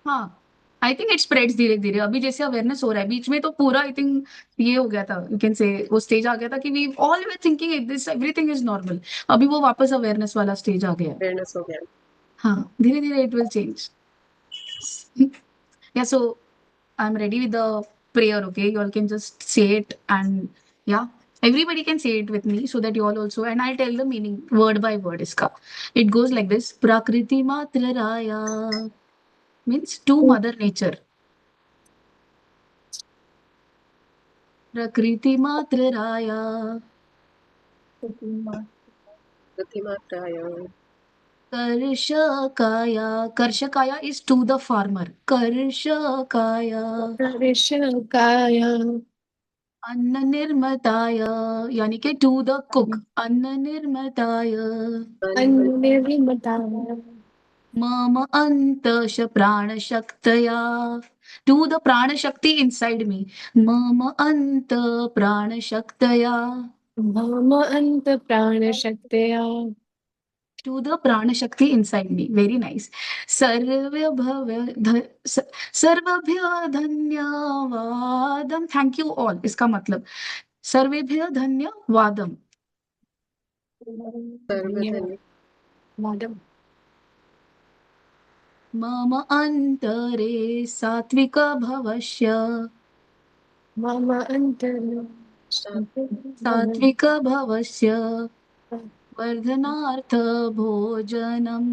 हाँ, आई थिंक इट स्प्रेड्स धीरे धीरे। अभी जैसे अवेयरनेस हो रहा है, बीच में तो पूरा आई थिंक ये हो गया था, यू कैन से वो स्टेज आ गया था कि we all were thinking this everything is normal. अभी वो वापस अवेयरनेस वाला स्टेज आ गया है। अवेयरनेस हो गया। हाँ, धीरे धीरे इट विल चेंज। या so I am ready with the prayer, okay? You all can just say it, and yeah, everybody can say it with me so that you all also, and I'll tell the meaning word by word iska. It goes like this: Prakriti Matra Raya means to Mother Nature. Prakriti Matra Raya. प्रतिमात्राय। Karshakaya. Karshakaya is to the farmer. Karshakaya. ऋषकाय अन्न निर्मताय, यानी कि to the cook, अन्न निर्मताय। अन्निर्मताय मम अंतश प्राणशक्तया, to the pranashakti inside me. मम अंत प्राणशक्तया, मम अन्त प्राणशक्तया to the pranashakti inside me. Very nice. सर्वभ्य धन्यवादम, थैंक यू ऑल, इसका मतलब सर्वेभ्य धन्यवादम। सर्वधन्य। धन्यवादम् मम अंतरे सात्विक भवस्य, मम अन्तर सात्विक भवस्य वर्धनार्थ भोजनम्।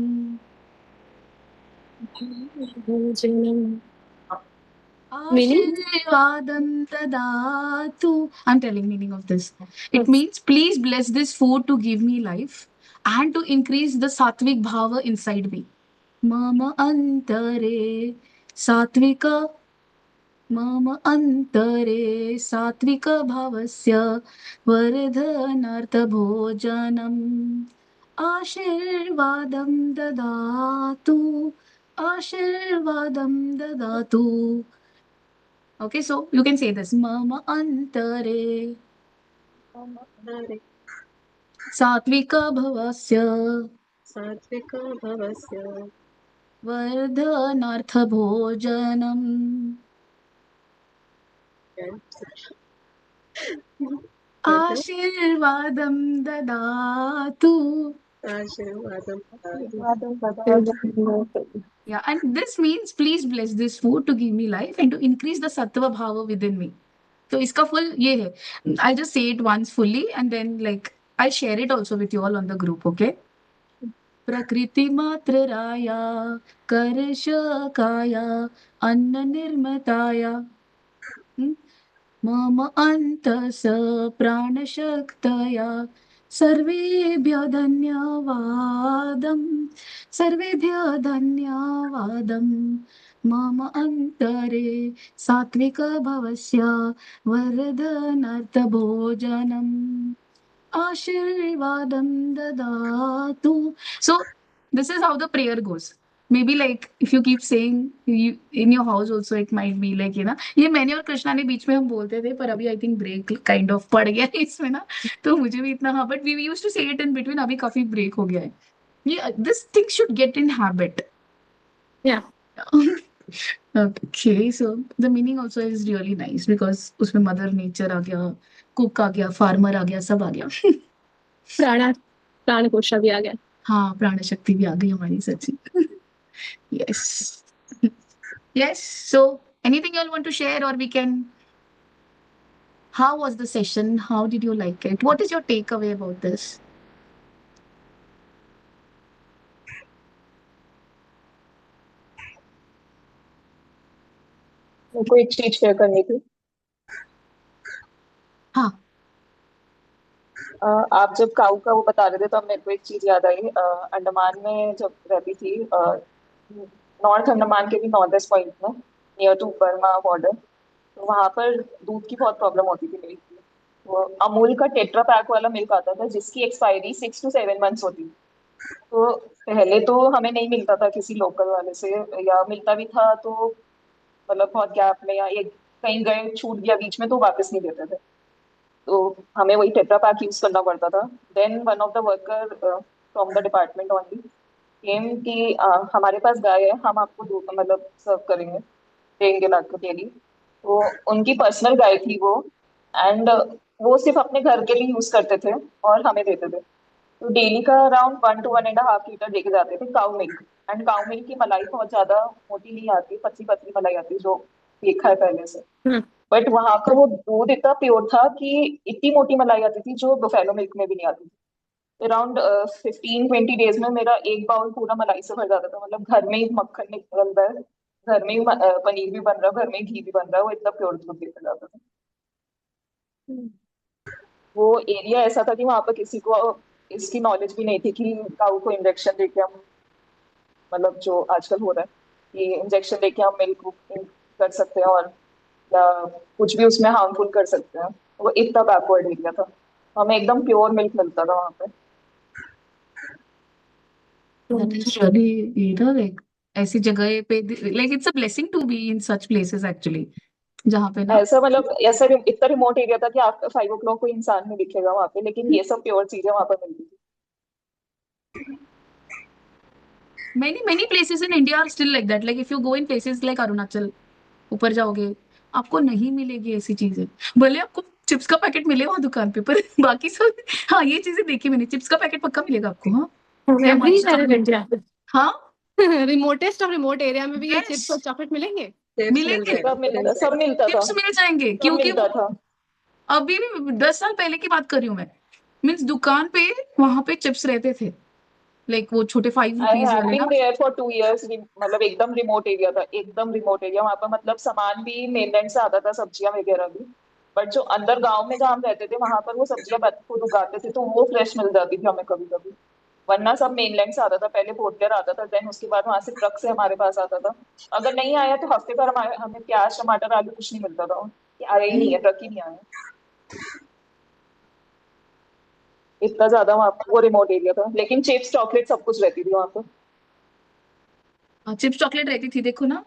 भोजनम् मीनिंग आशीर्वादं ददातु। I'm telling meaning of this. It means please bless this food to give me life and to increase the sattvic bhava inside me. Mama antare satvika, मम अंतरे सात्विक भावस्य वर्धनार्थ भोजनम्। आशीर्वादं ददातु, आशीर्वादं ददातु। Okay, so you can say this: मम अंतरे सात्विक भवस्य सात्विक भवस्य वर्धनार्थ भोजनम्। आशीर्वादं ददातु। आशीर्वादं ददातु। Yeah, and this means please bless this food to give me life and to increase the sattva bhava within me. तो इसका full ये है. I'll just say it once fully and then like I'll share it also with you all on the group, okay? प्रकृति मात्र राया कर्षकाया अन्न निर्मताया मम अन्तस प्राणशक्तया सर्वेभ्यः धन्यवादम्, सर्वेभ्यः धन्यवादम्। मम अन्तरे सात्विक भवस्य वर्धनार्थ भोजनम्। आशीर्वादं ददातु. So this is how the prayer goes. Maybe like if you keep saying you, in your house also it might be like, ना ये मैंने और कृष्णा ने बीच में हम बोलते थे, पर अभी I think break kind of पड़ गया है इसमें ना, तो मुझे भी इतना, हाँ, बट वी यूज्ड टू से इट इन बिटवीन, अभी काफी ब्रेक हो गया है। ये this thing should get in habit. या Okay, so the meaning also is really nice because उसमें मदर नेचर आ गया, कुक आ गया, फार्मर आ गया, सब आ गया। प्राण कोशा भी आ गया हाँ, प्राण शक्ति भी आ गई हमारी सच्ची। Yes. Yes. So, anything you all want to share, or we can. How was the session? How did you like it? What is your takeaway about this? मेरे को एक चीज शेयर करनी थी। हाँ। आप जब काऊ का वो बता रहे थे तो अब मेरे को एक चीज याद आई। अंडमान में जब रहती थी, नॉर्थ अंडमान के भी नॉर्थ ईस्ट पॉइंट में, नियर टू बर्मा बॉर्डर, तो वहां पर दूध की बहुत प्रॉब्लम होती थी मिल्क की। तो अमूल का टेट्रा पैक वाला मिल्क आता था जिसकी एक्सपायरी 6 to 7 मंथ्स होती थी। तो पहले तो हमें नहीं मिलता था किसी लोकल वाले से, या मिलता भी था तो मतलब बहुत गैप में, या एक कहीं गए छूट गया बीच में तो वापस नहीं देते थे। तो हमें वही टेट्रा पैक यूज करना पड़ता था। Then one of the worker from the department only came कि हमारे पास गाय है, हम आपको दूध मतलब सर्व करेंगे, देंगे ला के डेली। तो उनकी पर्सनल गाय थी वो, एंड वो सिर्फ अपने घर के लिए यूज करते थे और हमें देते थे। तो डेली का अराउंड 1 to 1.5 लीटर लेके जाते थे cow milk. And cow milk की मलाई बहुत ज्यादा मोटी नहीं आती, पतली पतली मलाई आती है, जो देखा है पहले से। हम्म। बट वहां का वो दूध इतना प्योर था कि इतनी मोटी मलाई आती थी जो बफेलो मिल्क में भी नहीं आती थी। अराउंड 15-20 डेज में मेरा एक बाउल पूरा मलाई से भर जाता था। मतलब घर में ही मक्खन निकल रहा है, घर में ही पनीर भी बन रहा है, घर में ही घी भी बन रहा है, वो इतना प्योर दूध निकल जाता था। वो एरिया ऐसा था कि वहां पर किसी को इसकी नॉलेज भी नहीं थी कि काऊ को इंजेक्शन देके हम, मतलब जो आजकल हो रहा है कि इंजेक्शन देके हम मिल्क कर सकते हैं, और या कुछ भी उसमें हार्मफुल कर सकते हैं। वो इतना बैकवर्ड एरिया था, हमें एकदम प्योर मिल्क मिलता था वहां पे। That is really, like ऐसी जगह पे, like it's a blessing to be in such places actually, जहाँ पे ना। ऐसा मतलब ऐसा इतना रिमोट एरिया था कि आफ्टर 5 o'clock कोई इंसान नहीं दिखेगा वहां पे, लेकिन ये सब प्योर चीजें वहां पर मिलती थी। Many places in India are still like that. Like if you go in places like Arunachal, ऊपर जाओगे, आपको नहीं मिलेगी ऐसी चीजें। भले आपको चिप्स का पैकेट मिले वहां दुकान पे, पर बाकी सब, हाँ ये चीजें देखी मैंने, चिप्स का पैकेट पक्का मिलेगा आपको। हाँ, या हमारे एवरीवेयर इन साथ- इंडिया, हाँ रिमोटेस्ट ऑफ रिमोट एरिया में भी ये Yes. चिप्स और चॉकलेट मिलेंगे। चिप्स मिल मिलेंगे, जाएगा, सब मिलता था, चिप्स मिल जाएंगे, सब क्योंकि मिलता वो था। अभी भी 10 साल पहले की बात कर रही हूँ मैं। मीन्स दुकान पे वहां पे चिप्स रहते थे, लाइक वो छोटे 5 आई रुपीज हैव वाले बीन ना। There for 2 years। मतलब एकदम रिमोट एरिया था, एकदम रिमोट एरिया। वहां पर मतलब सामान भी मेनलैंड से आता था, सब्जियां वगैरह भी। बट जो अंदर गांव में जहाँ हम रहते थे वहां पर वो सब्जियां खुद उगाते थे, तो वो फ्रेश मिल जाती थी हमें कभी कभी। वरना सब मेनलैंड से आता था, पहले पोर्टलर आता था, देन उसके बाद वहां से ट्रक से हमारे पास आता था। अगर नहीं आया तो हफ्ते भर हमें प्याज टमाटर आलू कुछ नहीं मिलता था, कि आया ही नहीं है, ट्रक ही नहीं आया। इतना ज्यादा वहाँ वो रिमोट एरिया था, लेकिन चिप्स चॉकलेट सब कुछ रहती थी वहां पर। चिप्स चॉकलेट रहती थी, देखो ना।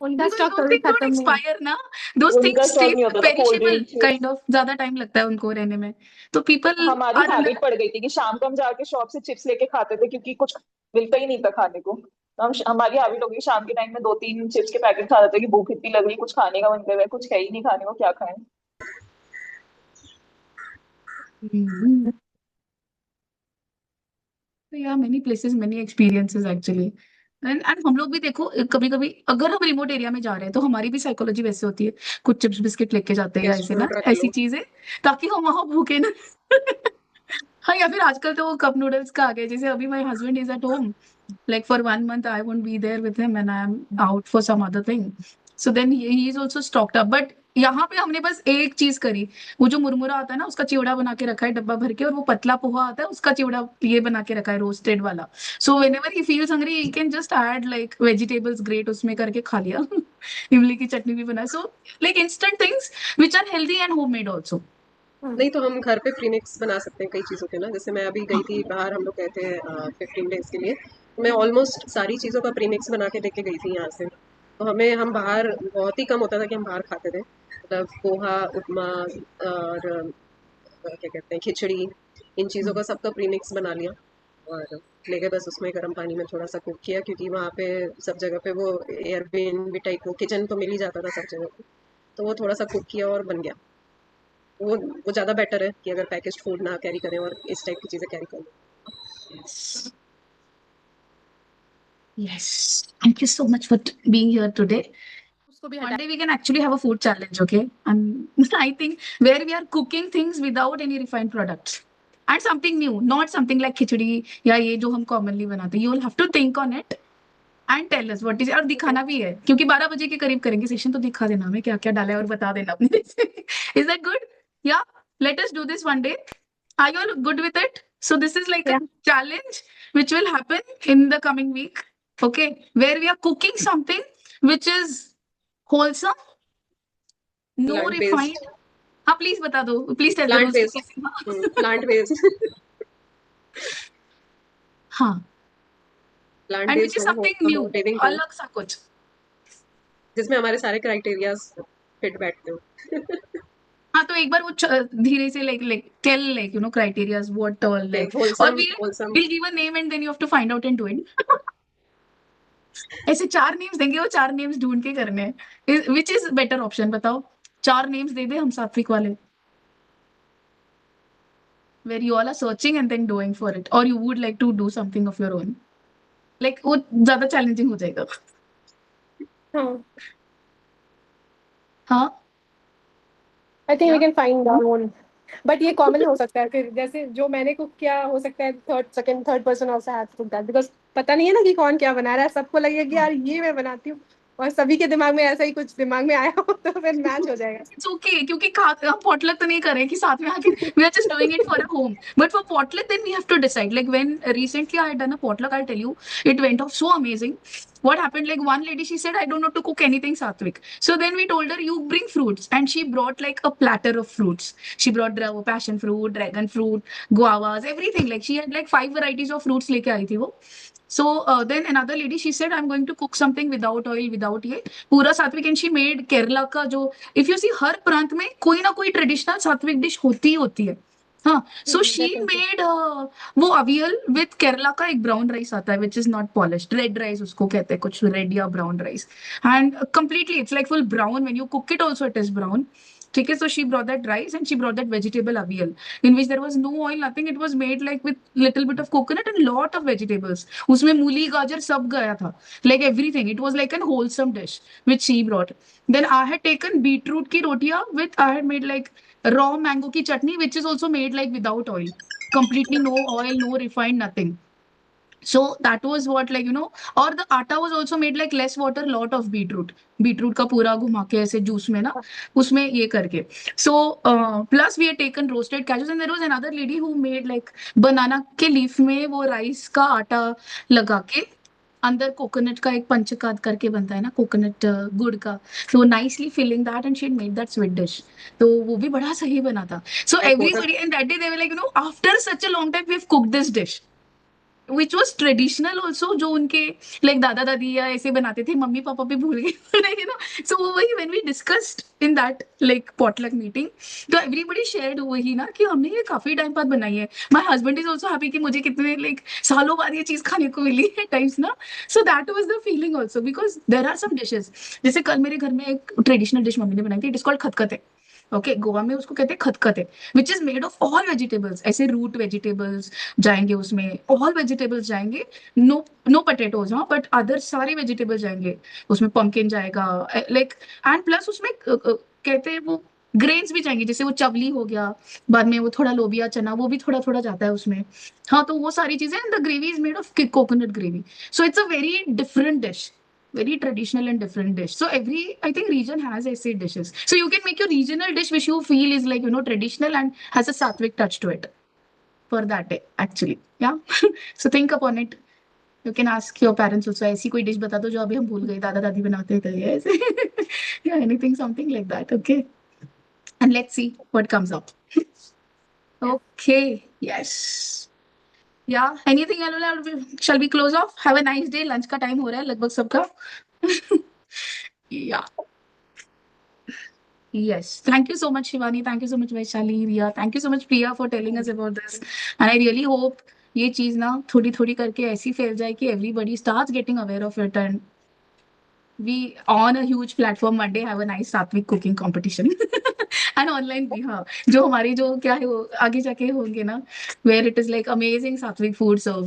उनका Because स्टॉक those कभी things don't खत्म नहीं होता। expire ना, those उनका things stay स्टॉक नहीं होता था, cold perishable drink chips. kind of, ज्यादा टाइम लगता है उनको रहने में। तो people हमारी are हैबिट पड़ गई थी कि शाम को हम जाके शॉप से चिप्स लेके खाते थे, क्योंकि कुछ मिलता ही नहीं था खाने को। तो हमारी हैबिट हो गई शाम के टाइम में 2-3 चिप्स के पैकेट खा लेते कि भूख इतनी लग रही, कुछ खाने का मन कर रहा है, कुछ है ही नहीं खाने को, क्या खाएं। Hmm. तो या many places many experiences actually. And हम लोग भी देखो, कभी कभी अगर हम रिमोट एरिया में जा रहे हैं तो हमारी भी साइकोलॉजी वैसे होती है, कुछ चिप्स बिस्किट लेके जाते हैं या गेस्ट ऐसे ना, फूड रख ऐसी लो। चीजें, ताकि हम वहां भूखे ना। हाँ, या फिर आजकल तो वो कप नूडल्स का आ गया, जैसे अभी my husband is at home, like for 1 month I won't be there with him and I'm out for some other thing, so then he is also stocked up, but यहाँ पे हमने बस एक चीज करी, वो जो मुरमुरा आता है ना उसका चिवड़ा बना के रखा है डब्बा भर के, और वो पतला पोहा आता है उसका चिवड़ा ये बना के रखा है रोस्टेड वाला। सो whenever he feels hungry he can just add like vegetables grate उसमें करके खा लिया। इमली की चटनी भी बना, so like instant things which are healthy and homemade also। नहीं तो हम घर पे प्रीमिक्स बना सकते हैं कई चीज़ों के ना। जैसे मैं अभी गई थी बाहर, हम लोग गए थे 15 डेज के लिए, तो मैं ऑलमोस्ट सारी चीज़ों का प्रीमिक्स बना के लेके गई थी यहाँ से। तो हम बाहर बहुत ही कम होता था कि हम बाहर खाते थे, मतलब पोहा उपमा और क्या कहते हैं खिचड़ी, इन चीज़ों का सबका प्रीमिक्स बना लिया और लेके बस उसमें गर्म पानी में थोड़ा सा कुक किया, क्योंकि वहाँ पे सब जगह पे वो एयरबीएनबी टाइप वो किचन तो मिल ही जाता था सब जगह पे। तो वो थोड़ा सा कुक किया और बन गया। वो ज़्यादा बेटर है कि अगर पैकेज्ड फूड ना कैरी करें और इस टाइप की चीज़ें कैरी करें। Yes, thank you so much for being here today. उसको भी One हटा। day we can actually have a food challenge, okay? And I think where we are cooking things without any refined products and something new, not something like khichdi या ये जो हम commonly बनाते हैं. You will have to think on it and tell us what is, और दिखाना भी है क्योंकि 12 बजे के करीब करेंगे सेशन, तो दिखा देना हमें क्या क्या डाला है और बता देना अपने इज दैट गुड? या let us do this one day. Are you all good with it? So this is like a Yeah. challenge which will happen in the coming week, okay, where we are cooking something which is wholesome, no Plant refined. based. हाँ please बता दो, please tell the Plant rules based. कैसे. Plant based. हाँ, plant and which based is हो, something हम new, living हो, अलग सा कुछ. जिसमें हमारे सारे क्राइटेरियाज फिट बैठते हो. हाँ तो एक बार वो धीरे से like like tell like criterias what all Okay, like, और wholesome, we wholesome. Will give a name and then you have to find out and do it. ऐसे 4 नेम्स देंगे, वो 4 नेम्स ढूंढ के करने हैं. विच इज बेटर ऑप्शन बताओ. 4 names दे दे हम सात्विक वाले, where you all are searching and then doing for it, or you would like to do something of your own, like वो ज्यादा चैलेंजिंग हो जाएगा. हाँ, हाँ आई थिंक वी या can find our own. But ये कॉमन हो सकता है फिर, जैसे जो मैंने कुक किया हो सकता है third person also have to cook that, because पता नहीं है ना कि कौन क्या बना रहा है. सबको लगेगा कि यार ये मैं बनाती हूँ, और सभी के दिमाग में ऐसा ही कुछ दिमाग में आया हो तो फिर मैच हो जाएगा. इट्स ओके क्योंकि हम पॉटलक तो नहीं कर रहे कि साथ में आके we are just doing it for a home, but for potluck then we have to decide. Like when recently I had done a potluck, I'll tell you, it went off so amazing. What happened, like one lady, she said I don't know to cook anything sattvic, so then we told her you bring fruits, and she brought like a platter of fruits. She brought passion fruit, dragon fruit, guavas, everything. Like she had like 5 varieties of fruits लेके आई थी वो. So then another lady, she said I'm going to cook something without oil, without ये पूरा सात्विक, and she made Kerala का जो, if you सी हर प्रांत में कोई ना कोई ट्रेडिशनल सात्विक डिश होती ही होती है. हाँ, सो शी Definitely. मेड वो अवियल विथ केरला का एक ब्राउन राइस आता है which is not polished, red rice उसको कहते हैं, कुछ रेड या brown rice, and completely it's like full brown. When you cook it also it is brown. ठीक है, so she brought that rice and she brought that vegetable avial in which there was no oil, nothing. It was made like with little bit of coconut and lot of vegetables. उसमें मूली गाजर सब गया था, like everything. It was like an wholesome dish which she brought. Then I had taken beetroot की रोटियां with, I had made like raw mango की chutney which is also made like without oil, completely no oil, no refined, nothing. So that was what, like or the atta was also made like less water, lot of beetroot का पूरा घुमा के ऐसे juice में ना, उसमें ये करके. So plus we had taken roasted cashews, and there was another lady who made like banana के लीफ में वो राइस का आटा लगा के अंदर कोकोनट का एक पंचकाद करके बनता है ना, कोकोनट गुड़ का, तो nicely filling that and she made that sweet dish. तो वो भी बड़ा सही बना था. So Like total, everybody and that day they were like after such a long time we have cooked this dish which was traditional also, जो उनके like दादा दादी या ऐसे बनाते थे, मम्मी पापा भी भूल गए. So वही when we discussed in that like potluck meeting, तो everybody shared वही ना कि हमने ये काफी टाइम बाद बनाई है. My husband is also happy कि मुझे कितने like सालों बाद ये चीज खाने को मिली है times ना. So that was the feeling also, because there are some dishes, जैसे कल मेरे घर में एक ट्रेडिशनल डिश मम्मी ने बनाई थी, it is called khatkhate. Okay, Goa में उसको कहते हैं khatkhate, which is made of all vegetables. ऐसे रूट वेजिटेबल्स जाएंगे उसमें, ऑल वेजिटेबल्स जाएंगे, नो नो पटेटोज, हाँ, बट अदर सारे वेजिटेबल्स जाएंगे उसमें. पंपकिन जाएगा लाइक, एंड प्लस उसमें कहते हैं वो ग्रेन्स भी जाएंगे, जैसे वो चवली हो गया, बाद में वो थोड़ा लोबिया चना, वो भी थोड़ा थोड़ा जाता है उसमें. हाँ, तो वो सारी चीजें, and the gravy is made of coconut gravy. So it's a very different dish, very traditional and different dish. So every, I think, region has ऐसे dishes. So you can make your regional dish which you feel is like traditional and has a sattvic touch to it for that day actually. Yeah. So think upon it. You can ask your parents also, ऐसी कोई dish बता दो जो अभी हम भूल गए, दादा दादी बनाते थे ऐसे. Yeah, anything something like that. Okay, and let's see what comes up. Okay. Yes. Yeah, anything else? Shall we close off? Have a nice day. Lunch का time हो रहा है लगभग सबका. Yeah. Yes. Thank you so much, Shivani. Thank you so much, Vaishali, Riya. Thank you so much, Priya, for telling us about this. And I really hope ये चीज ना थोड़ी थोड़ी करके ऐसी फैल जाए कि everybody starts getting aware of it, and we on a huge platform one day have a nice sattvic cooking competition. And online भी, हाँ, जो हमारी जो क्या है वो आगे जाके होंगे ना, where it is like amazing sattvic food served.